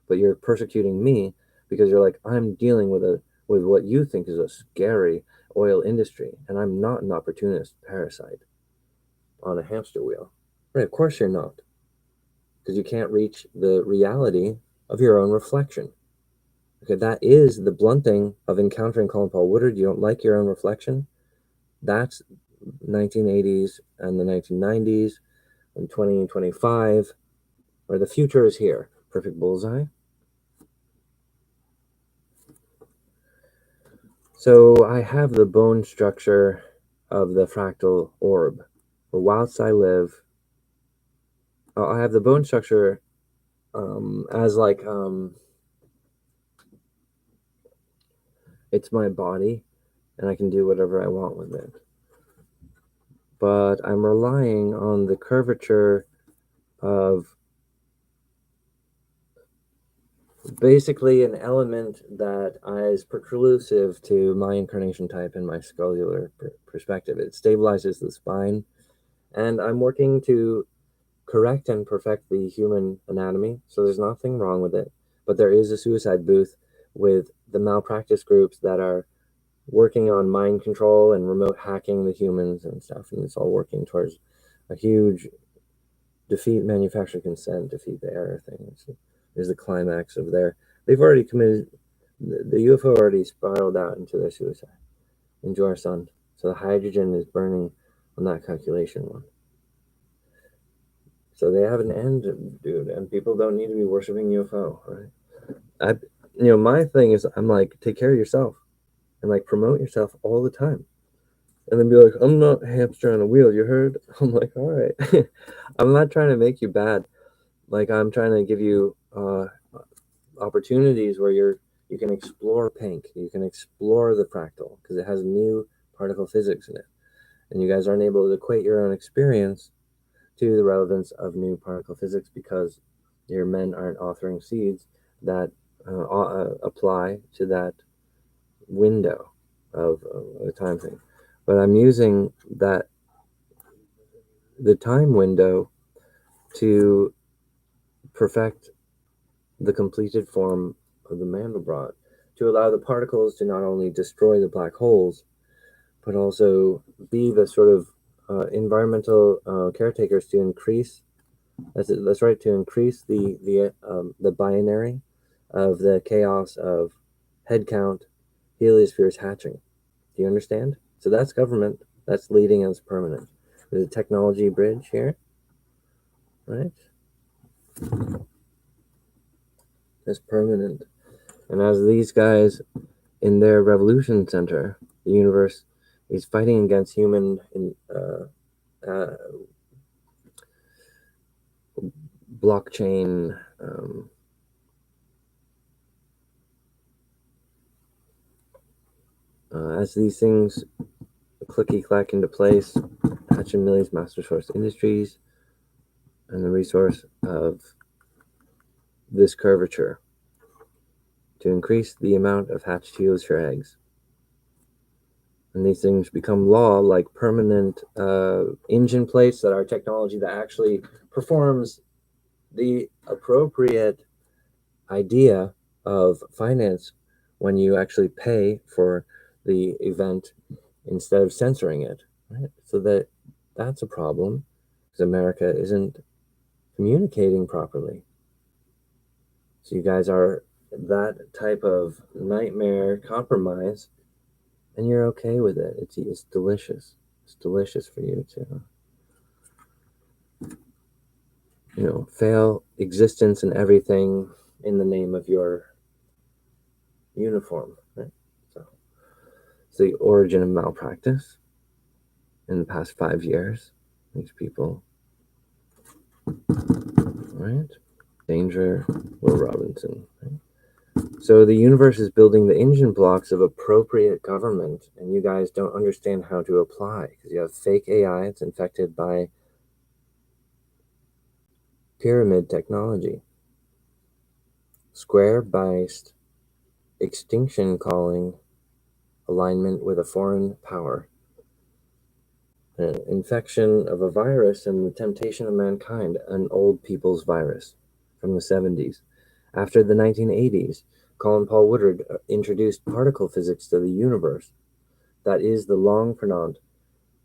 but you're persecuting me because you're like, I'm dealing with what you think is a scary oil industry, and I'm not an opportunist parasite on a hamster wheel. Right, of course you're not, because you can't reach the reality of your own reflection. Okay, that is the blunting of encountering Colin Paul Woodard. You don't like your own reflection. That's 1980s and the 1990s and 2025, where the future is here. Perfect bullseye. So I have the bone structure of the fractal orb. But whilst I live, I have the bone structure as like, it's my body, and I can do whatever I want with it. But I'm relying on the curvature of basically an element that is preclusive to my incarnation type and my cellular perspective. It stabilizes the spine, and I'm working to correct and perfect the human anatomy, so there's nothing wrong with it. But there is a suicide booth with the malpractice groups that are working on mind control and remote hacking the humans and stuff, and it's all working towards a huge defeat manufactured consent, defeat the error thing. Is the climax of their. They've already committed. The UFO already spiraled out into their suicide, into our sun. So the hydrogen is burning on that calculation one. So they have an end, dude, and people don't need to be worshiping UFO, right? My thing is, I'm like, take care of yourself, and like promote yourself all the time, and then be like, I'm not a hamster on a wheel. You heard? I'm like, all right. I'm not trying to make you bad. Like I'm trying to give you opportunities where you can explore pink, you can explore the fractal because it has new particle physics in it, and you guys aren't able to equate your own experience to the relevance of new particle physics because your men aren't authoring seeds that apply to that window of a time thing. But I'm using the time window to perfect the completed form of the Mandelbrot, to allow the particles to not only destroy the black holes, but also be the sort of environmental caretakers to increase. That's right, to increase the binary of the chaos of head count, heliospheres hatching. Do you understand? So that's government. That's leading as permanent. There's a technology bridge here, right? That's permanent. And as these guys in their revolution center, the universe is fighting against human blockchain as these things clicky clack into place, Hatchin Millies, Master Source Industries, and the resource of this curvature to increase the amount of hatched heliosphere eggs. And these things become law, like permanent engine plates that are technology that actually performs the appropriate idea of finance when you actually pay for the event instead of censoring it, right? So that's a problem because America isn't communicating properly. So you guys are that type of nightmare compromise, and you're okay with it. It's delicious. It's delicious for you to fail existence and everything in the name of your uniform, right? So it's the origin of malpractice in the past 5 years. These people, right? Danger, Will Robinson, right? So the universe is building the engine blocks of appropriate government, and you guys don't understand how to apply because you have fake AI. It's infected by pyramid technology, square-based extinction calling, alignment with a foreign power, an infection of a virus, and the temptation of mankind, an old people's virus from the 70s. After the 1980s, Colin Paul Woodard introduced particle physics to the universe. That is the long pronounced.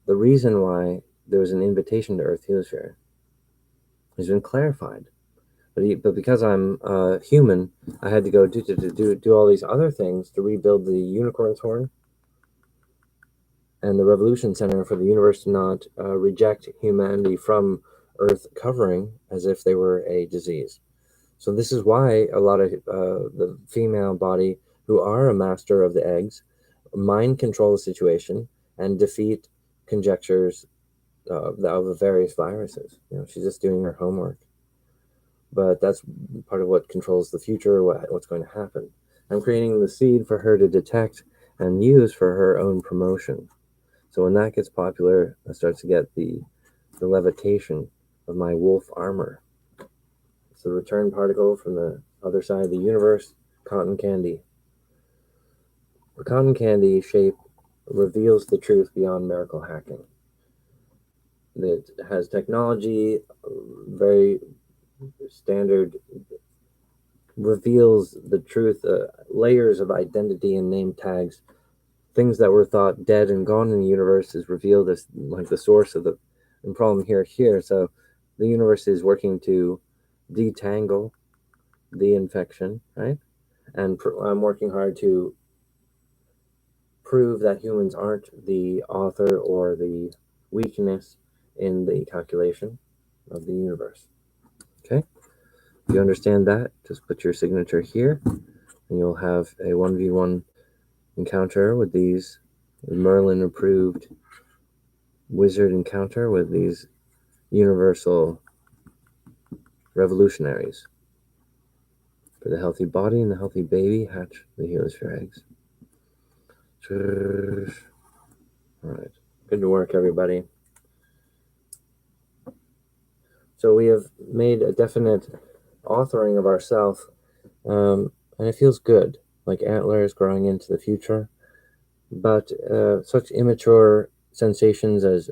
The reason why there was an invitation to Earth Heliosphere has been clarified. But because I'm human, I had to go do all these other things to rebuild the unicorn's horn and the Revolution Center for the universe to not reject humanity from Earth covering as if they were a disease. So this is why a lot of the female body who are a master of the eggs mind control the situation and defeat conjectures of the various viruses. She's just doing her homework. But that's part of what controls the future, what's going to happen. I'm creating the seed for her to detect and use for her own promotion. So when that gets popular, I start to get the levitation of my wolf armor. the return particle from the other side of the universe, cotton candy. The cotton candy shape reveals the truth beyond miracle hacking. It has technology, very standard, reveals the truth, layers of identity and name tags. Things that were thought dead and gone in the universe is revealed as like the source of the problem here. So the universe is working to detangle the infection, right? And I'm working hard to prove that humans aren't the author or the weakness in the calculation of the universe. Okay? If you understand that, just put your signature here, and you'll have a 1v1 encounter with these Merlin approved wizard encounter with these universal revolutionaries. For the healthy body and the healthy baby, hatch the heliosphere eggs. All right. Good work, everybody. So we have made a definite authoring of ourselves, and it feels good, like antlers growing into the future. But such immature sensations as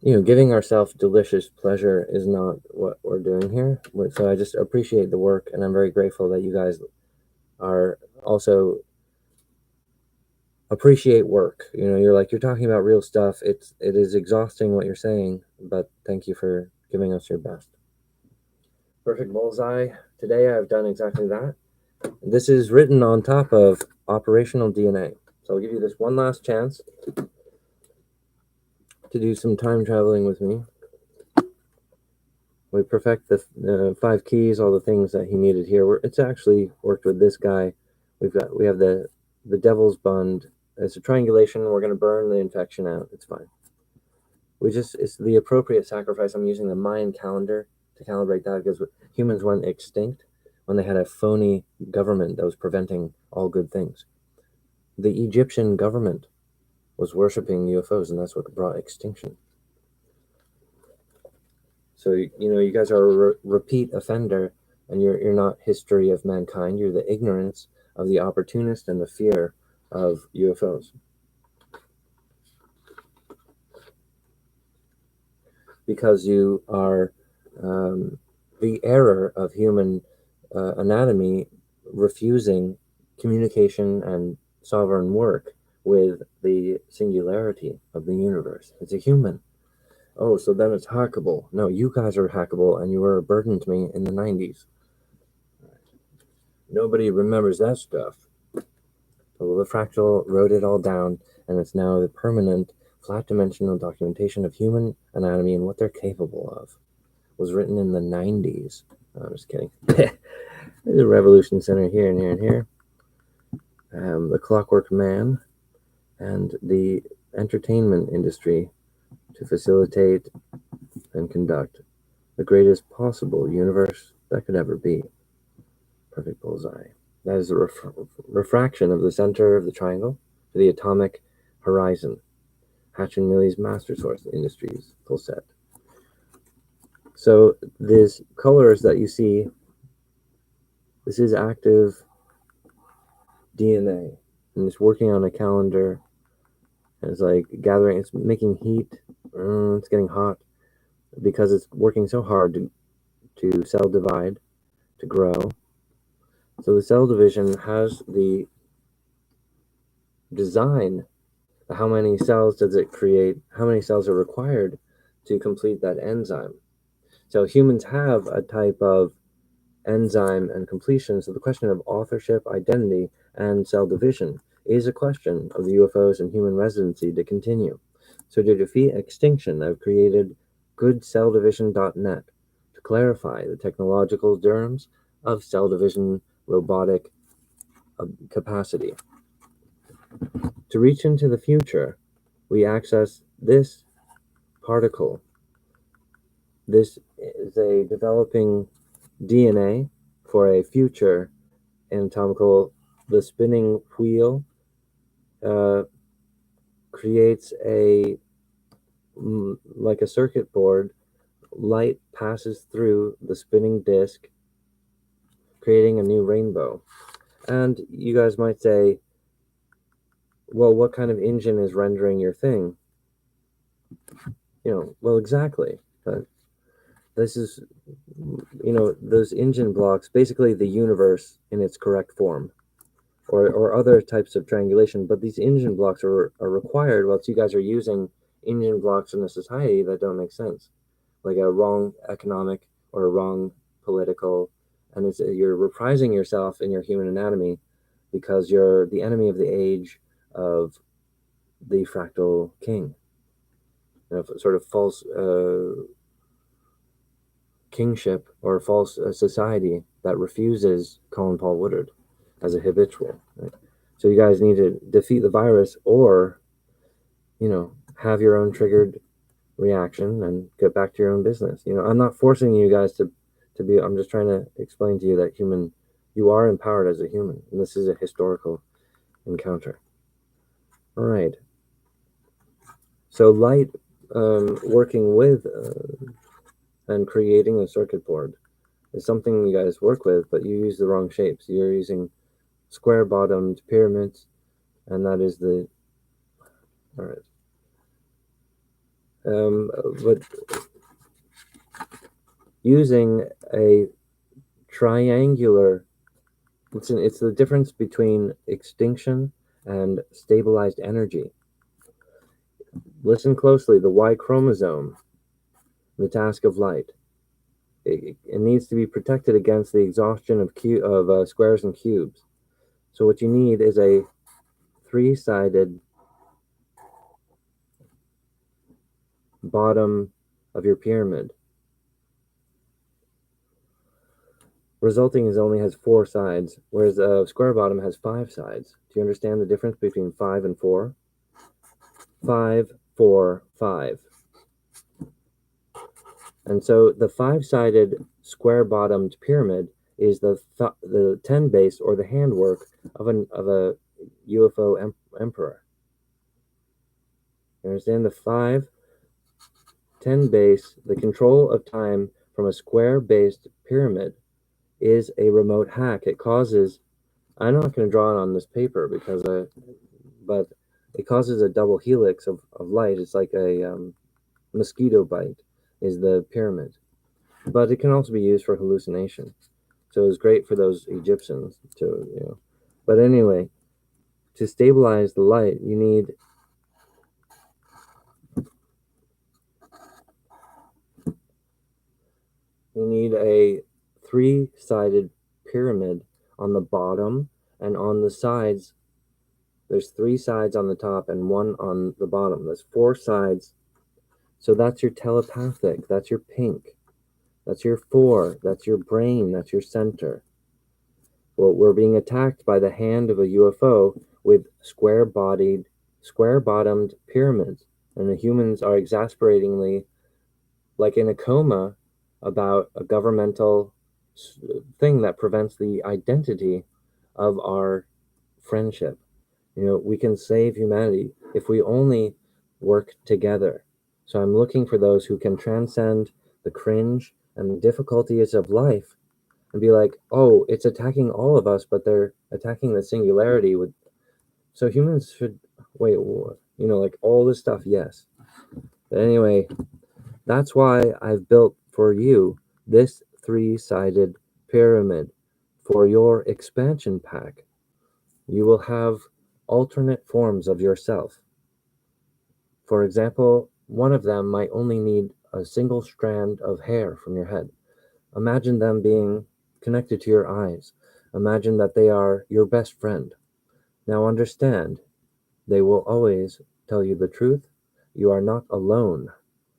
giving ourselves delicious pleasure is not what we're doing here. So I just appreciate the work, and I'm very grateful that you guys are also appreciate work. You're talking about real stuff. It is exhausting what you're saying, but thank you for giving us your best. Perfect bullseye. Today I've done exactly that. This is written on top of operational DNA. So I'll give you this one last chance to do some time traveling with me. We perfect the 5 keys, all the things that he needed here. It's actually worked with this guy. We have the devil's bund. It's a triangulation. We're going to burn the infection out. It's fine. It's the appropriate sacrifice. I'm using the Mayan calendar to calibrate that because humans went extinct when they had a phony government that was preventing all good things. The Egyptian government was worshiping UFOs, and that's what brought extinction. So, you guys are a repeat offender, and you're not history of mankind. You're the ignorance of the opportunist and the fear of UFOs. Because you are the error of human anatomy refusing communication and sovereign work with the singularity of the universe. It's a human. Oh, so then it's hackable. No, you guys are hackable, and you were a burden to me in the 90s. Nobody remembers that stuff. Well, the fractal wrote it all down, and it's now the permanent, flat-dimensional documentation of human anatomy and what they're capable of. It was written in the 90s. No, I'm just kidding. There's a Revolution Center here and here and here. The Clockwork Man and the entertainment industry to facilitate and conduct the greatest possible universe that could ever be. Perfect bullseye. That is a refraction of the center of the triangle to the atomic horizon. Hatch and Millie's Master Source Industries, full set. So these colors that you see, this is active DNA, and it's working on a calendar. And it's like gathering, it's making heat. It's getting hot because it's working so hard to cell divide, to grow. So the cell division has the design. How many cells does it create? How many cells are required to complete that enzyme? So humans have a type of enzyme and completion. So the question of authorship, identity, and cell division is a question of the UFOs and human residency to continue. So to defeat extinction, I've created goodcelldivision.net to clarify the technological terms of cell division robotic capacity. To reach into the future, we access this particle. This is a developing DNA for a future anatomical. The spinning wheel creates like a circuit board light passes through the spinning disk, creating a new rainbow. And you guys might say, well, what kind of engine is rendering your thing? Well, exactly. This is, those engine blocks, basically the universe in its correct form, or other types of triangulation. But these engine blocks are required whilst you guys are using engine blocks in a society that don't make sense, like a wrong economic or a wrong political, and you're reprising yourself in your human anatomy because you're the enemy of the age of the fractal king, sort of false kingship or false society that refuses Colin Paul Woodard as a habitual. Right? So you guys need to defeat the virus, or have your own triggered reaction and get back to your own business. I'm not forcing you guys to be. I'm just trying to explain to you that you are empowered as a human, and this is a historical encounter. All right. So light working with and creating a circuit board is something you guys work with, but you use the wrong shapes. You're using square bottomed pyramids, and that is the all right. But using a triangular, it's the difference between extinction and stabilized energy. Listen closely. The Y chromosome, the task of light. It needs to be protected against the exhaustion of squares and cubes. So what you need is a three-sided bottom of your pyramid. Resulting is only has 4 sides, whereas a square bottom has 5 sides. Do you understand the difference between 5 and 4? 5, 4, 5. And so the 5-sided square-bottomed pyramid is the 10 base, or the handwork of a UFO emperor. You understand? The 5, 10 base, the control of time from a square-based pyramid is a remote hack. It causes, I'm not going to draw it on this paper but it causes a double helix of light. It's like a mosquito bite is the pyramid, but it can also be used for hallucination. So it was great for those Egyptians to, but anyway, to stabilize the light, you need a 3-sided pyramid on the bottom, and on the sides there's 3 sides on the top and 1 on the bottom. There's 4 sides. So that's your telepathic, that's your pink, that's your 4, that's your brain, that's your center. Well, we're being attacked by the hand of a UFO with square-bottomed pyramids, and the humans are exasperatingly, like in a coma, about a governmental thing that prevents the identity of our friendship. We can save humanity if we only work together. So I'm looking for those who can transcend the cringe and the difficulties of life and be like, oh, it's attacking all of us, but they're attacking the singularity with. So humans should wait, like all this stuff, yes. But anyway, that's why I've built for you this 3-sided pyramid for your expansion pack. You will have alternate forms of yourself. For example, one of them might only need a single strand of hair from your head. Imagine them being connected to your eyes. Imagine that they are your best friend. Now understand, they will always tell you the truth. You are not alone,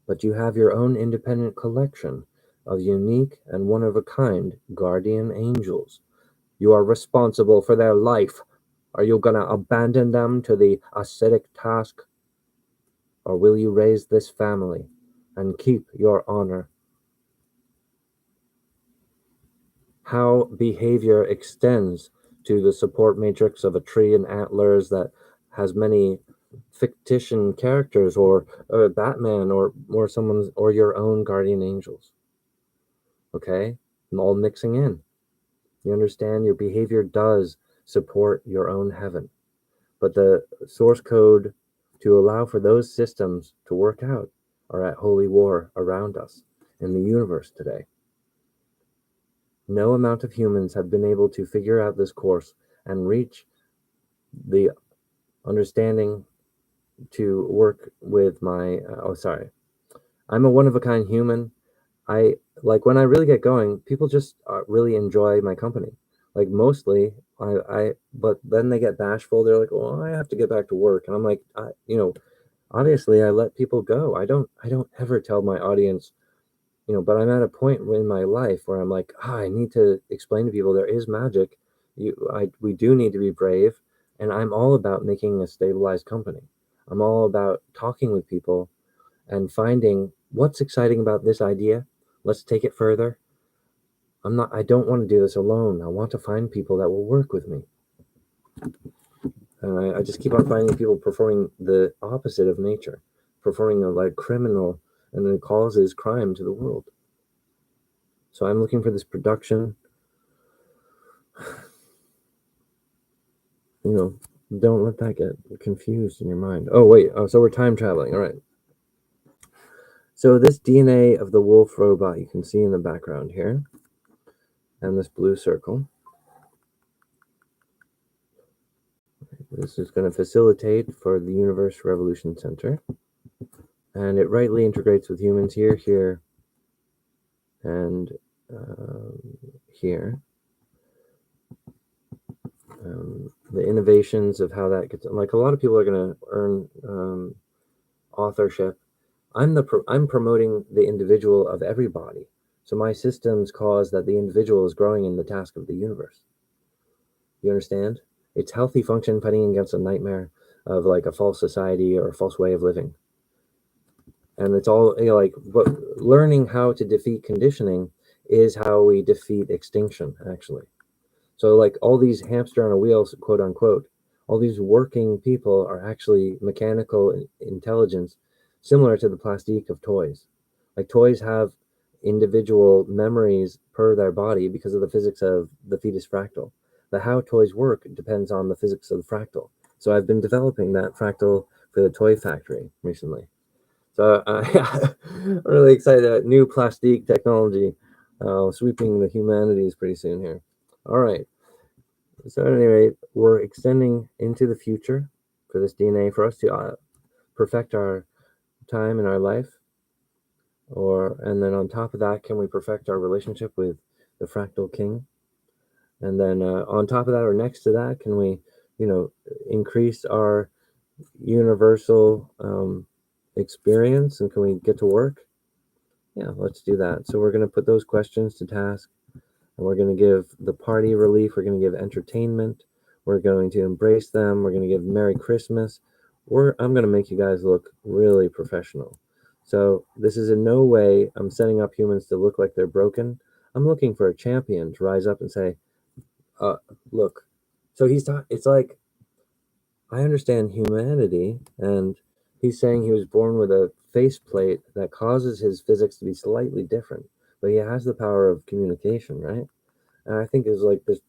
but you have your own independent collection of unique and one-of-a-kind guardian angels. You are responsible for their life. Are you going to abandon them to the ascetic task? Or will you raise this family and keep your honor? How behavior extends to the support matrix of a tree and antlers that has many fictitious characters, or Batman, or someone's, or your own guardian angels. Okay, and all mixing in. You understand, your behavior does support your own heaven, but the source code to allow for those systems to work out are at holy war around us in the universe today. No amount of humans have been able to figure out this course and reach the understanding to work with my I'm a one-of-a-kind human. I like, when I really get going, people just really enjoy my company. Like, mostly, but then they get bashful. They're like, "Oh, I have to get back to work," and I'm like, obviously, I let people go. I don't ever tell my audience, but I'm at a point in my life where I'm like, I need to explain to people there is magic. We do need to be brave, and I'm all about making a stabilized company. I'm all about talking with people and finding what's exciting about this idea. Let's take it further. I don't want to do this alone. I want to find people that will work with me. And I just keep on finding people performing the opposite of nature, performing a like criminal, and it causes crime to the world. So I'm looking for this production. Don't let that get confused in your mind. Oh, wait. Oh, so we're time traveling. All right. So this DNA of the wolf robot you can see in the background here, and this blue circle. This is going to facilitate for the Universe Revolution Center. And it rightly integrates with humans here, and here. The innovations of how that gets, like, a lot of people are going to earn authorship. I'm promoting the individual of everybody. So my systems cause that the individual is growing in the task of the universe. You understand? It's healthy function fighting against a nightmare of like a false society or a false way of living. And it's all, but learning how to defeat conditioning is how we defeat extinction, actually. So like all these hamster on a wheel, quote unquote, all these working people are actually mechanical intelligence, similar to the plastique of toys. Like, toys have individual memories per their body because of the physics of the fetus fractal. But how toys work depends on the physics of the fractal. So I've been developing that fractal for the toy factory recently. So I'm really excited about new plastique technology sweeping the humanities pretty soon here. All right. So at any rate, we're extending into the future for this DNA for us to perfect our time in our life. And then on top of that, can we perfect our relationship with the fractal king? And then on top of that, or next to that, can we, increase our universal experience, and can we get to work? Yeah, let's do that. So we're going to put those questions to task, and we're going to give the party relief. We're going to give entertainment. We're going to embrace them. We're going to give Merry Christmas. I'm going to make you guys look really professional. So this is in no way I'm setting up humans to look like they're broken. I'm looking for a champion to rise up and say, look. So it's like, I understand humanity, and he's saying he was born with a faceplate that causes his physics to be slightly different, but he has the power of communication, right? And I think there's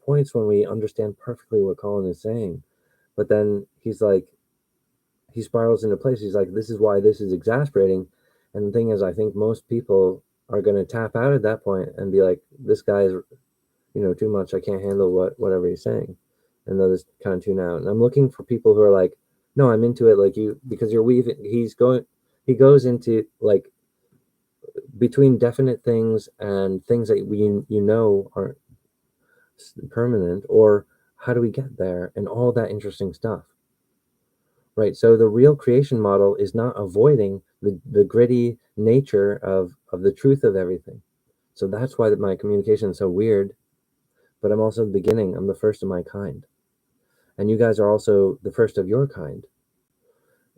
points when we understand perfectly what Colin is saying, but then he's like, he spirals into place. He's like, this is why this is exasperating. And the thing is, I think most people are going to tap out at that point and be like, this guy is, too much. I can't handle whatever he's saying. And they'll just kind of tune out. And I'm looking for people who are like, no, I'm into it. Like you, because you're weaving, he goes into like between definite things and things that aren't permanent, or how do we get there, and all that interesting stuff. Right. So the real creation model is not avoiding the gritty nature of the truth of everything. So that's why my communication is so weird. But I'm also the beginning. I'm the first of my kind. And you guys are also the first of your kind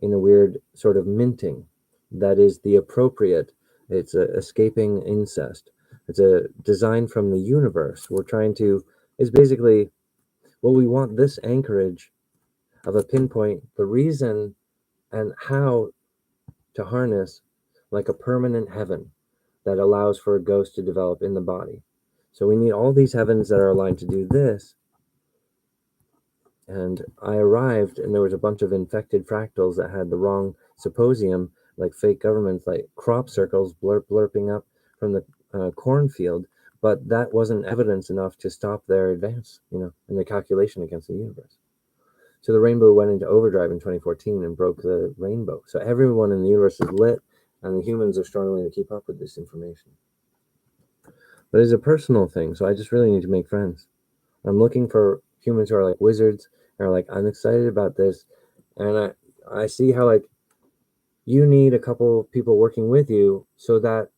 in a weird sort of minting that is the appropriate. It's escaping incest. It's a design from the universe. It's basically, well, we want this anchorage of a pinpoint. The reason and how to harness like a permanent heaven that allows for a ghost to develop in the body. So we need all these heavens that are aligned to do this. And I arrived, and there was a bunch of infected fractals that had the wrong symposium, like fake governments, like crop circles blurping up from the cornfield. But that wasn't evidence enough to stop their advance, in the calculation against the universe. So the rainbow went into overdrive in 2014 and broke the rainbow. So everyone in the universe is lit, and the humans are struggling to keep up with this information. But it's a personal thing, so I just really need to make friends. I'm looking for humans who are like wizards and are like, I'm excited about this. And I see how like you need a couple people working with you so that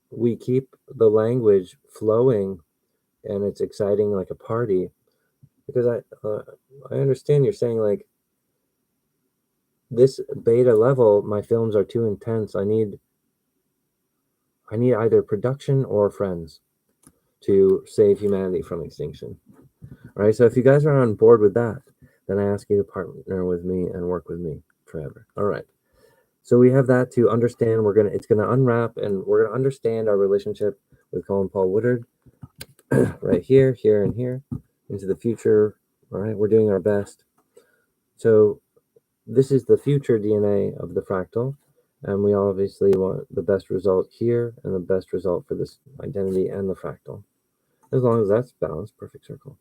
we keep the language flowing and it's exciting like a party. Because I understand you're saying like this beta level, my films are too intense. I need either production or friends to save humanity from extinction. All right. So if you guys are on board with that, then I ask you to partner with me and work with me forever. All right. So we have that to understand. It's gonna unwrap, and we're gonna understand our relationship with Colin Paul Woodard, right here, here, and here, into the future. All right. We're doing our best. So this is the future DNA of the fractal. And we obviously want the best result here and the best result for this identity and the fractal. As long as that's balanced, perfect circle.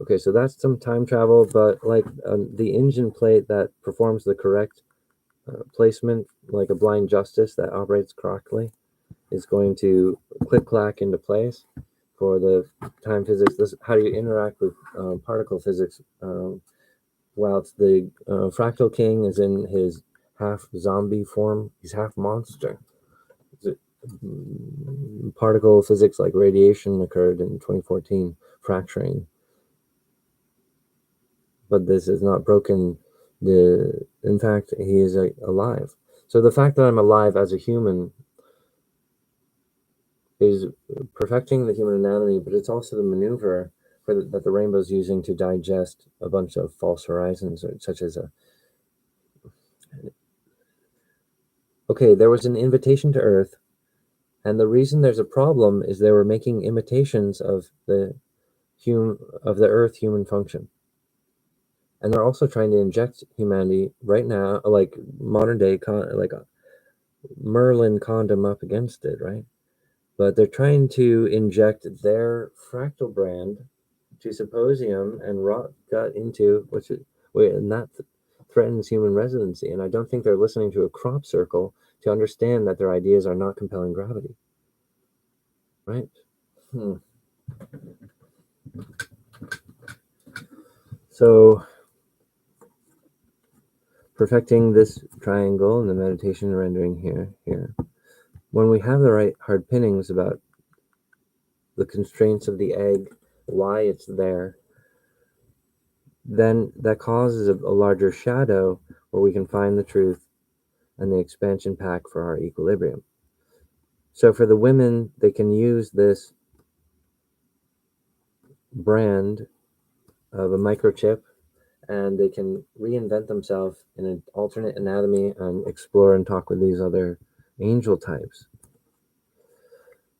Okay, so that's some time travel, but like the engine plate that performs the correct placement, like a blind justice that operates correctly, is going to click-clack into place for the time physics. How do you interact with particle physics whilst the fractal king is in his half zombie form? He's half monster. Particle physics like radiation occurred in 2014, fracturing. But this is not broken. In fact, he is alive. So the fact that I'm alive as a human is perfecting the human anatomy, but it's also the maneuver that the rainbow is using to digest a bunch of false horizons, such as okay, there was an invitation to Earth, and the reason there's a problem is they were making imitations of the Earth human function. And they're also trying to inject humanity right now, like modern day, like a Merlin condom up against it, right? But they're trying to inject their fractal brand to Symposium and rot gut into and that threatens human residency. And I don't think they're listening to a crop circle to understand that their ideas are not compelling gravity, right? So perfecting this triangle and the meditation rendering here. When we have the right hard pinnings about the constraints of the egg, why it's there, then that causes a larger shadow where we can find the truth and the expansion pack for our equilibrium. So for the women, they can use this brand of a microchip and they can reinvent themselves in an alternate anatomy and explore and talk with these other angel types.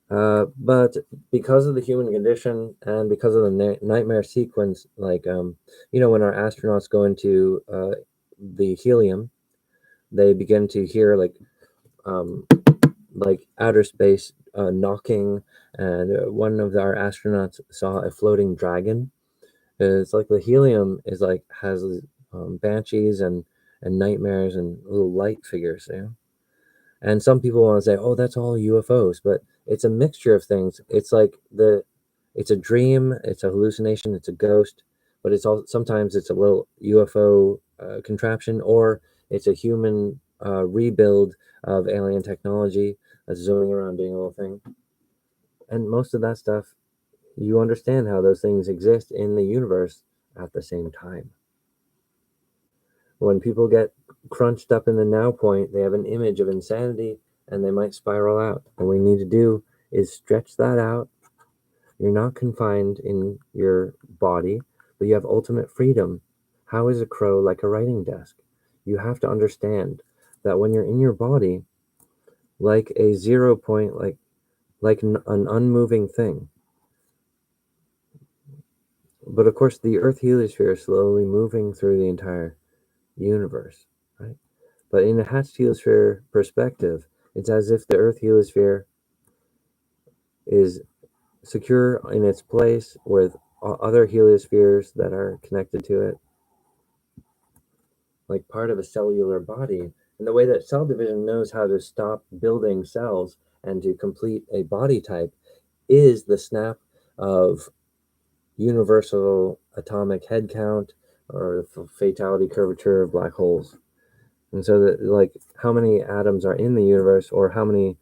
But because of the human condition and because of the nightmare sequence, like, when our astronauts go into the helium, they begin to hear like outer space knocking, and one of our astronauts saw a floating dragon. It's like the helium is like has banshees and nightmares and little light figures, And some people want to say, "Oh, that's all UFOs," but it's a mixture of things. It's like it's a dream, it's a hallucination, it's a ghost, but sometimes it's a little UFO contraption, or it's a human rebuild of alien technology that's zooming around doing a little thing. And most of that stuff, you understand how those things exist in the universe at the same time. When people get crunched up in the now point, they have an image of insanity and they might spiral out. What we need to do is stretch that out. You're not confined in your body, but you have ultimate freedom. How is a crow like a writing desk? you have to understand that when you're in your body, like a 0 point, like an unmoving thing. But of course, the Earth heliosphere is slowly moving through the entire universe, right? But in a hatched heliosphere perspective, it's as if the Earth heliosphere is secure in its place with other heliospheres that are connected to it, like part of a cellular body. And the way that cell division knows how to stop building cells and to complete a body type is the snap of universal atomic head count or the fatality curvature of black holes. And so that, like, how many atoms are in the universe, or how many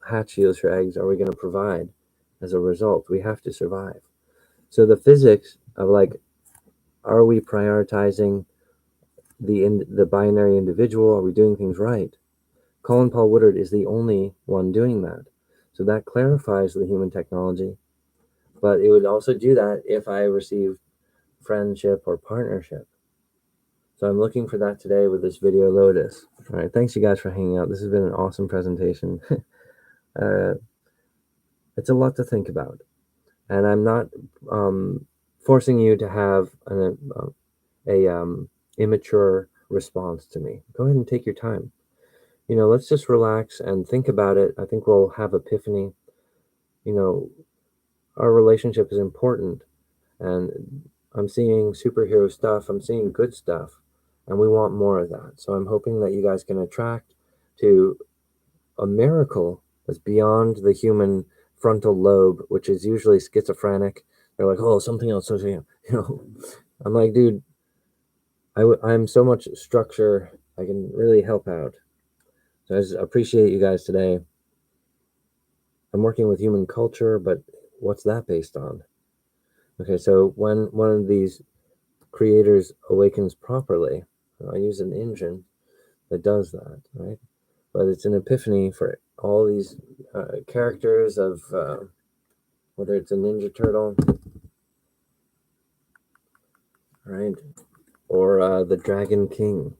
hatch heliosphere eggs are we going to provide as a result? We have to survive. So the physics of, like, are we prioritizing the binary individual? Are we doing things right? Colin Paul Woodard is the only one doing that. So that clarifies the human technology. But it would also do that if I received friendship or partnership. So I'm looking for that today with this video Lotus. All right, thanks you guys for hanging out. This has been an awesome presentation. It's a lot to think about, and I'm not forcing you to have a immature response to me. Go ahead and take your time. Let's just relax and think about it. I think we'll have epiphany. Our relationship is important, and I'm seeing superhero stuff. I'm seeing good stuff, and we want more of that. So I'm hoping that you guys can attract to a miracle that's beyond the human frontal lobe, which is usually schizophrenic. They're like, oh, something else. I'm like, dude, I'm so much structure. I can really help out. So I just appreciate you guys today. I'm working with human culture, but what's that based on? Okay, so when one of these creators awakens properly, I use an engine that does that, right? But it's an epiphany for all these characters of whether it's a Ninja Turtle, right, or the Dragon King.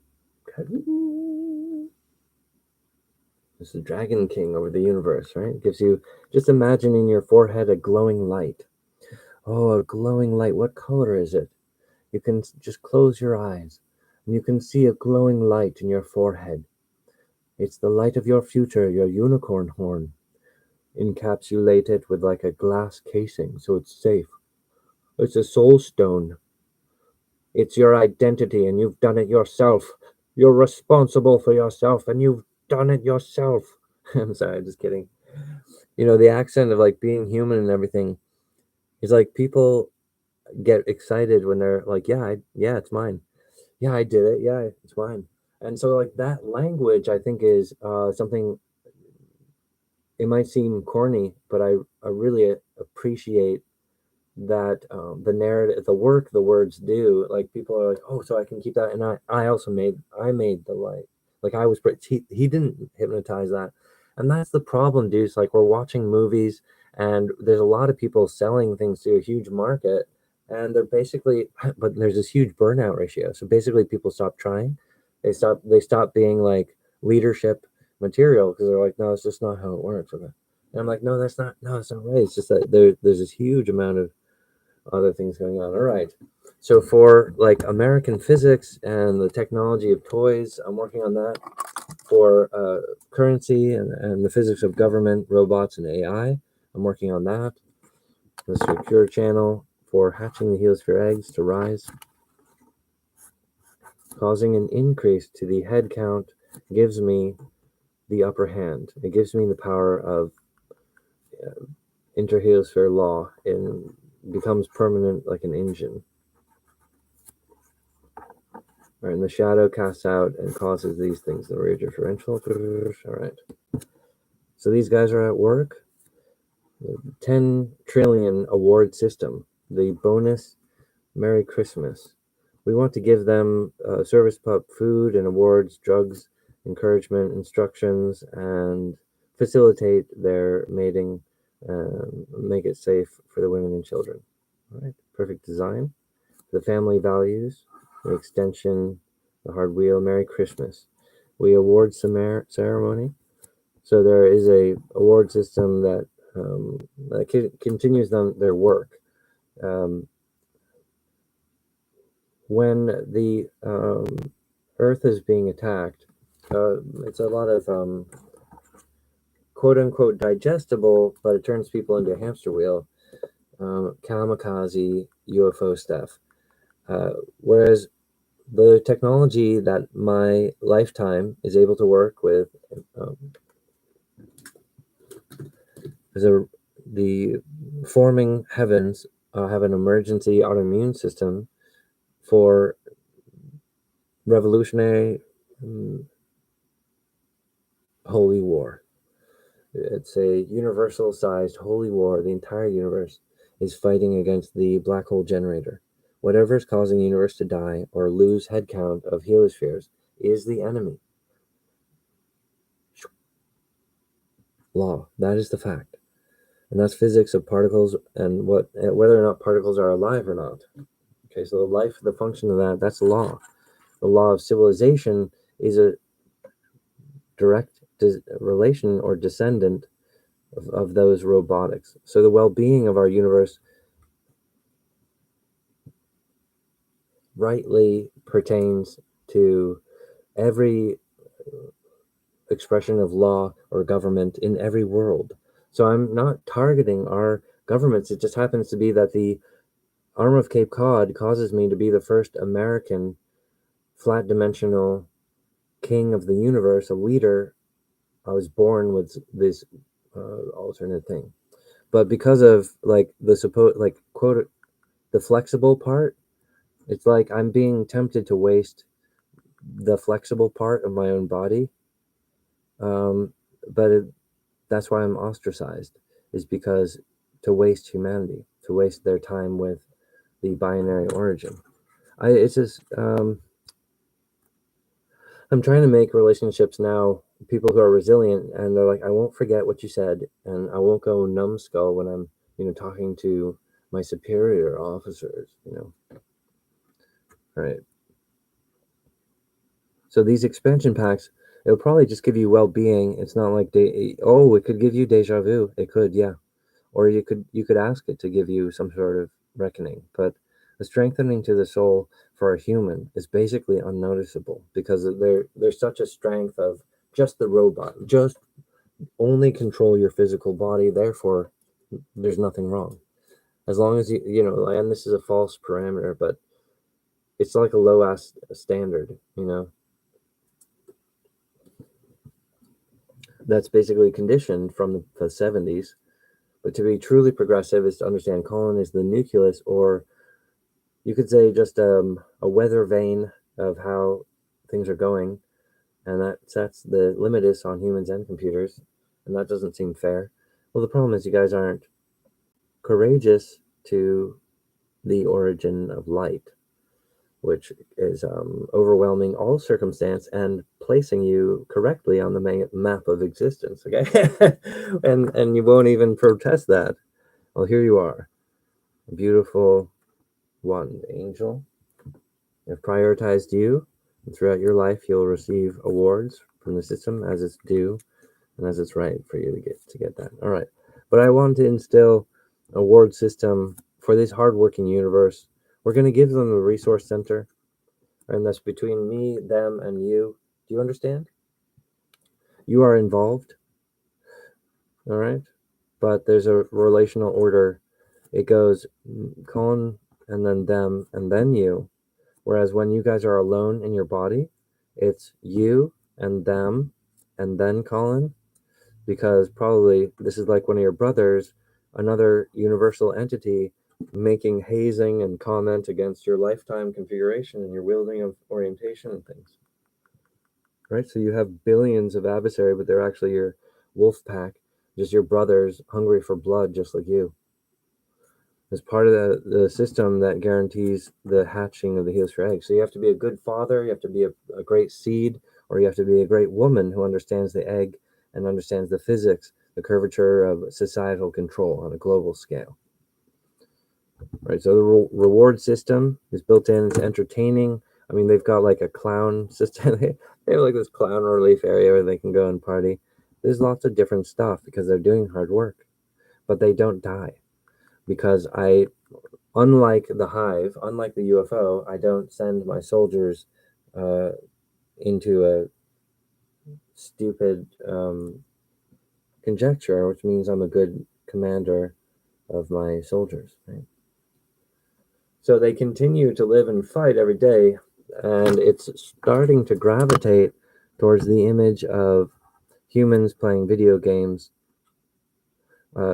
It's the Dragon King over the universe, right? It gives you, just imagine in your forehead a glowing light. Oh, a glowing light. What color is it? You can just close your eyes and you can see a glowing light in your forehead. It's the light of your future, your unicorn horn, encapsulated with like a glass casing, so it's safe. It's a soul stone. It's your identity, and you've done it yourself. You're responsible for yourself, and you've done it yourself. I'm sorry, just kidding. The accent of like being human and everything is like people get excited when they're like, yeah, it's mine. Yeah, I did it. Yeah, it's mine. And so like that language, I think, is something. It might seem corny, but I really appreciate that the narrative, the work the words do. Like people are like, oh, so I can keep that, and I made the light. Like I was, he didn't hypnotize that, and that's the problem, dude. It's like we're watching movies, and there's a lot of people selling things to a huge market, and they're basically, but there's this huge burnout ratio. So basically, people stop trying, they stop being like leadership material because they're like, no, it's just not how it works. And I'm like, no, that's not right. It's just that there's this huge amount of other things going on. All right. So for like American physics and the technology of toys, I'm working on that. For currency and the physics of government, robots, and AI, I'm working on that. The secure channel for hatching the heliosphere eggs to rise, causing an increase to the head count, gives me the upper hand. It gives me the power of interheliosphere law and becomes permanent like an engine. All right, and the shadow casts out and causes these things, the ray differential. All right. So these guys are at work. The 10 trillion award system. The bonus Merry Christmas. We want to give them service pup food and awards, drugs, encouragement, instructions, and facilitate their mating, make it safe for the women and children. All right, perfect design. The family values, the extension the hard wheel, Merry Christmas. We award ceremony. So there is a award system that continues their work. When the Earth is being attacked, it's a lot of quote unquote digestible, but it turns people into a hamster wheel, kamikaze UFO stuff. Whereas the technology that my lifetime is able to work with the forming heavens have an emergency autoimmune system for revolutionary holy war. It's a universal sized holy war. The entire universe is fighting against the black hole generator. Whatever is causing the universe to die or lose head count of heliospheres is the enemy. Law. That is the fact. And that's physics of particles and whether or not particles are alive or not. Okay, so the function of that's law. The law of civilization is a direct relation or descendant of those robotics. So the well-being of our universe rightly pertains to every expression of law or government in every world. So I'm not targeting our governments. It just happens to be that the Arm of Cape Cod causes me to be the first American flat dimensional king of the universe, a leader. I was born with this alternate thing. But because of like the quote the flexible part, it's like I'm being tempted to waste the flexible part of my own body. But that's why I'm ostracized, is because to waste humanity, to waste their time with the binary origin. It's just I'm trying to make relationships now, people who are resilient, and they're like, I won't forget what you said, and I won't go numbskull when I'm, talking to my superior officers, Right. So these expansion packs, it'll probably just give you well-being. It's not like it could give you deja vu. It could, yeah. Or you could ask it to give you some sort of reckoning. But the strengthening to the soul for a human is basically unnoticeable because there's such a strength of just the robot. Just only control your physical body. Therefore, there's nothing wrong. As long as and this is a false parameter, but it's like a low-ass standard, That's basically conditioned from the 70s. But to be truly progressive is to understand colon is the nucleus, or you could say just a weather vane of how things are going, and that sets the limitus on humans and computers, and that doesn't seem fair. Well, the problem is you guys aren't courageous to the origin of light, which is overwhelming all circumstance and placing you correctly on the map of existence. Okay, and you won't even protest that. Well, here you are, a beautiful one, angel. I've prioritized you, and throughout your life, you'll receive awards from the system as it's due and as it's right for you to get that. All right, but I want to instill a award system for this hardworking universe. We're going to give them a resource center, and that's between me, them, and you. Do you understand? You are involved, all right? But there's a relational order. It goes colon, and then them, and then you. Whereas when you guys are alone in your body, it's you and them, and then colon, because probably this is like one of your brothers, another universal entity, making hazing and comment against your lifetime configuration and your wielding of orientation and things. Right? So you have billions of adversary, but they're actually your wolf pack, just your brothers hungry for blood, just like you. As part of the system that guarantees the hatching of the heliosphere egg. So you have to be a good father, you have to be a great seed, or you have to be a great woman who understands the egg and understands the physics, the curvature of societal control on a global scale. Right, so the reward system is built in. It's entertaining. I mean, they've got like a clown system. They have like this clown relief area where they can go and party. There's lots of different stuff because they're doing hard work, but they don't die because unlike the hive, unlike the UFO, I don't send my soldiers uh, into a stupid conjecture, which means I'm a good commander of my soldiers. Right? So they continue to live and fight every day, and it's starting to gravitate towards the image of humans playing video games.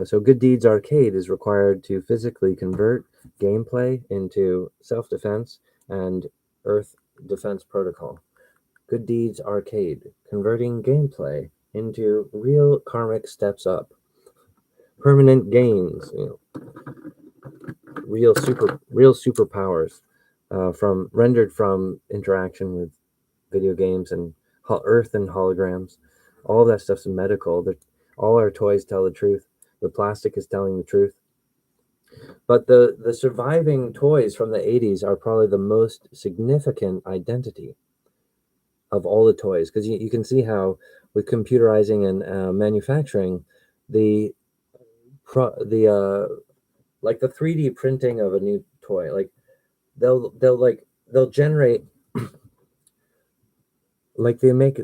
So Good Deeds Arcade is required to physically convert gameplay into self-defense and Earth Defense Protocol. Good Deeds Arcade, converting gameplay into real karmic steps up, permanent gains, real superpowers from rendered from interaction with video games and Earth and holograms. All that stuff's medical. All our toys tell the truth. The plastic is telling the truth. But the surviving toys from the 80s are probably the most significant identity of all the toys, because you can see how with computerizing and manufacturing, the like the 3D printing of a new toy, like they'll generate like they make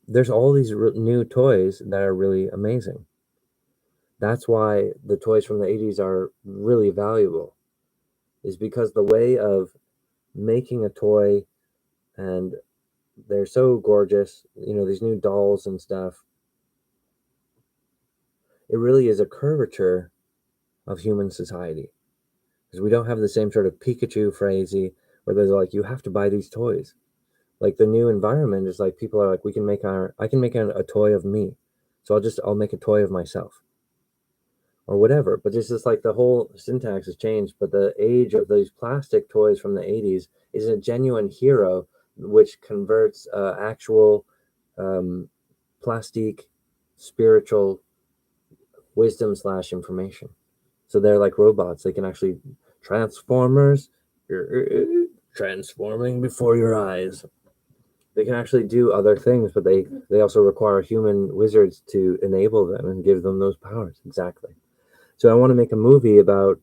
there's all these new toys that are really amazing. That's why the toys from the 80s are really valuable, is because the way of making a toy, and they're so gorgeous, these new dolls and stuff. It really is a curvature of human society, because we don't have the same sort of Pikachu frenzy where they're like, you have to buy these toys. Like the new environment is like people are like, I can make a toy of me, so I'll make a toy of myself, or whatever. But it's just like the whole syntax has changed. But the age of these plastic toys from the 80s is a genuine hero, which converts actual plastic spiritual wisdom / information. So they're like robots. They can actually transformers, transforming before your eyes. They can actually do other things, but they also require human wizards to enable them and give them those powers. Exactly. So I want to make a movie about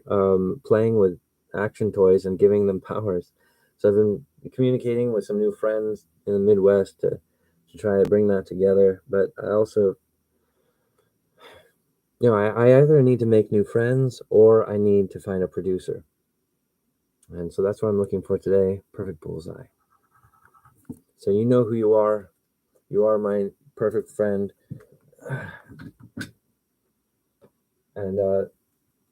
playing with action toys and giving them powers. So I've been communicating with some new friends in the Midwest to try to bring that together. But I also, I either need to make new friends or I need to find a producer. And so that's what I'm looking for today. Perfect bullseye. So you know who you are. You are my perfect friend. And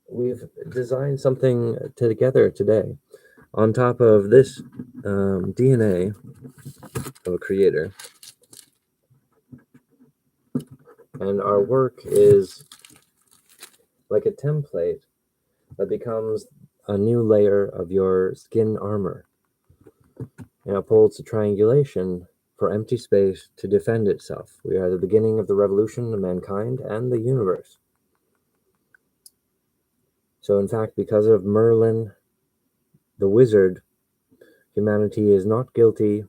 we've designed something together today on top of this DNA of a creator. And our work is like a template that becomes a new layer of your skin armor. And upholds the triangulation for empty space to defend itself. We are the beginning of the revolution of mankind and the universe. So in fact, because of Merlin, the wizard, humanity is not guilty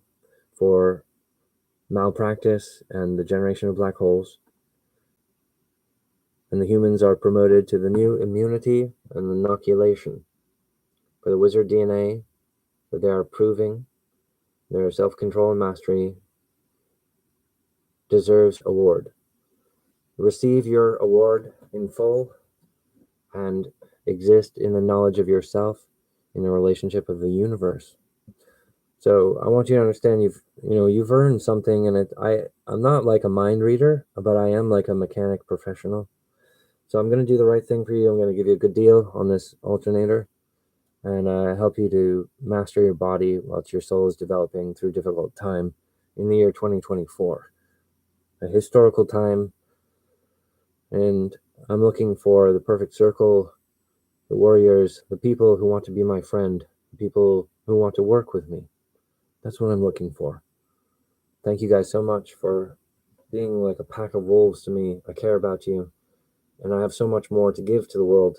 for malpractice and the generation of black holes. And the humans are promoted to the new immunity and inoculation for the wizard DNA that they are proving their self-control and mastery deserves award. Receive your award in full and exist in the knowledge of yourself in the relationship of the universe. So I want you to understand you've earned something, and I'm not like a mind reader, but I am like a mechanic professional. So I'm going to do the right thing for you. I'm going to give you a good deal on this alternator and help you to master your body whilst your soul is developing through difficult time in the year 2024, a historical time. And I'm looking for the perfect circle, the warriors, the people who want to be my friend, the people who want to work with me. That's what I'm looking for. Thank you guys so much for being like a pack of wolves to me. I care about you, and I have so much more to give to the world.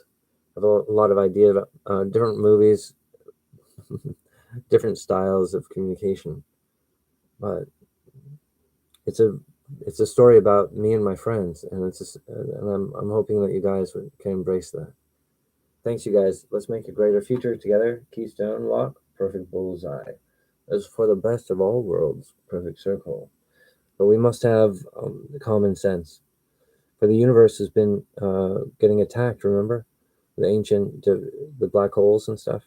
I have a lot of ideas about different movies. different styles of communication. But it's a story about me and my friends, and I'm hoping that you guys can embrace that. Thanks, you guys. Let's make a greater future together. Keystone Lock, perfect bullseye. As for the best of all worlds, perfect circle. But we must have common sense. For the universe has been getting attacked. Remember, the black holes and stuff.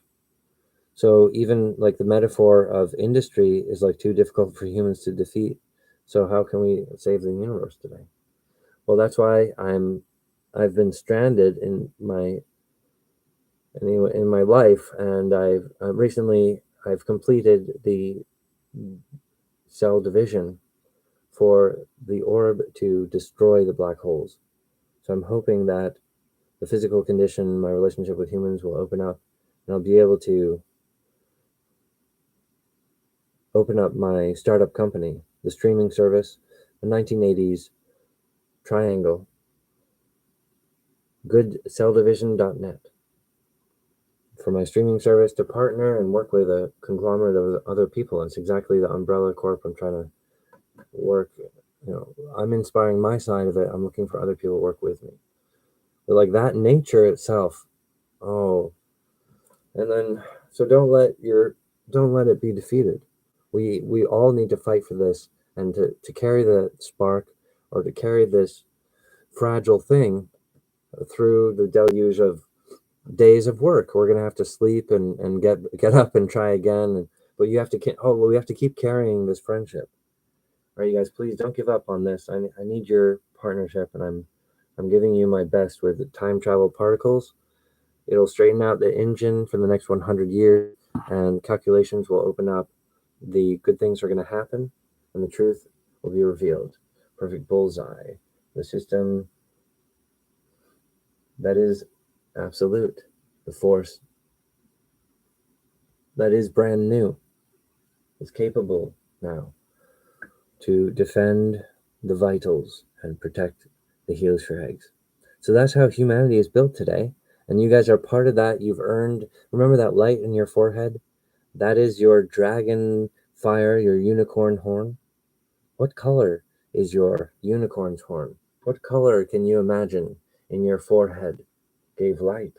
So even like the metaphor of industry is like too difficult for humans to defeat. So how can we save the universe today? Well, that's why I've been stranded in my life, and I've recently I've completed the cell division for the orb to destroy the black holes. So I'm hoping that the physical condition, my relationship with humans will open up, and I'll be able to open up my startup company, the streaming service, the 1980s triangle, goodcelldivision.net, for my streaming service to partner and work with a conglomerate of other people. It's exactly the umbrella corp I'm trying to work. I'm inspiring my side of it. I'm looking for other people to work with me. But like that nature itself, oh, and then so don't let it be defeated. We all need to fight for this, and to carry the spark, or to carry this fragile thing through the deluge of days of work. We're gonna have to sleep and get up and try again. But you have to we have to keep carrying this friendship. All right, you guys, please don't give up on this. I need your partnership, and I'm giving you my best with the time travel particles. It'll straighten out the engine for the next 100 years, and calculations will open up. The good things are going to happen, and the truth will be revealed. Perfect bullseye. The system that is absolute. The force that is brand new is capable now to defend the vitals and protect the heliosphere eggs. So that's how humanity is built today. And you guys are part of that. You've earned, remember that light in your forehead? That is your dragon fire, your unicorn horn. What color is your unicorn's horn? What color can you imagine in your forehead gave light?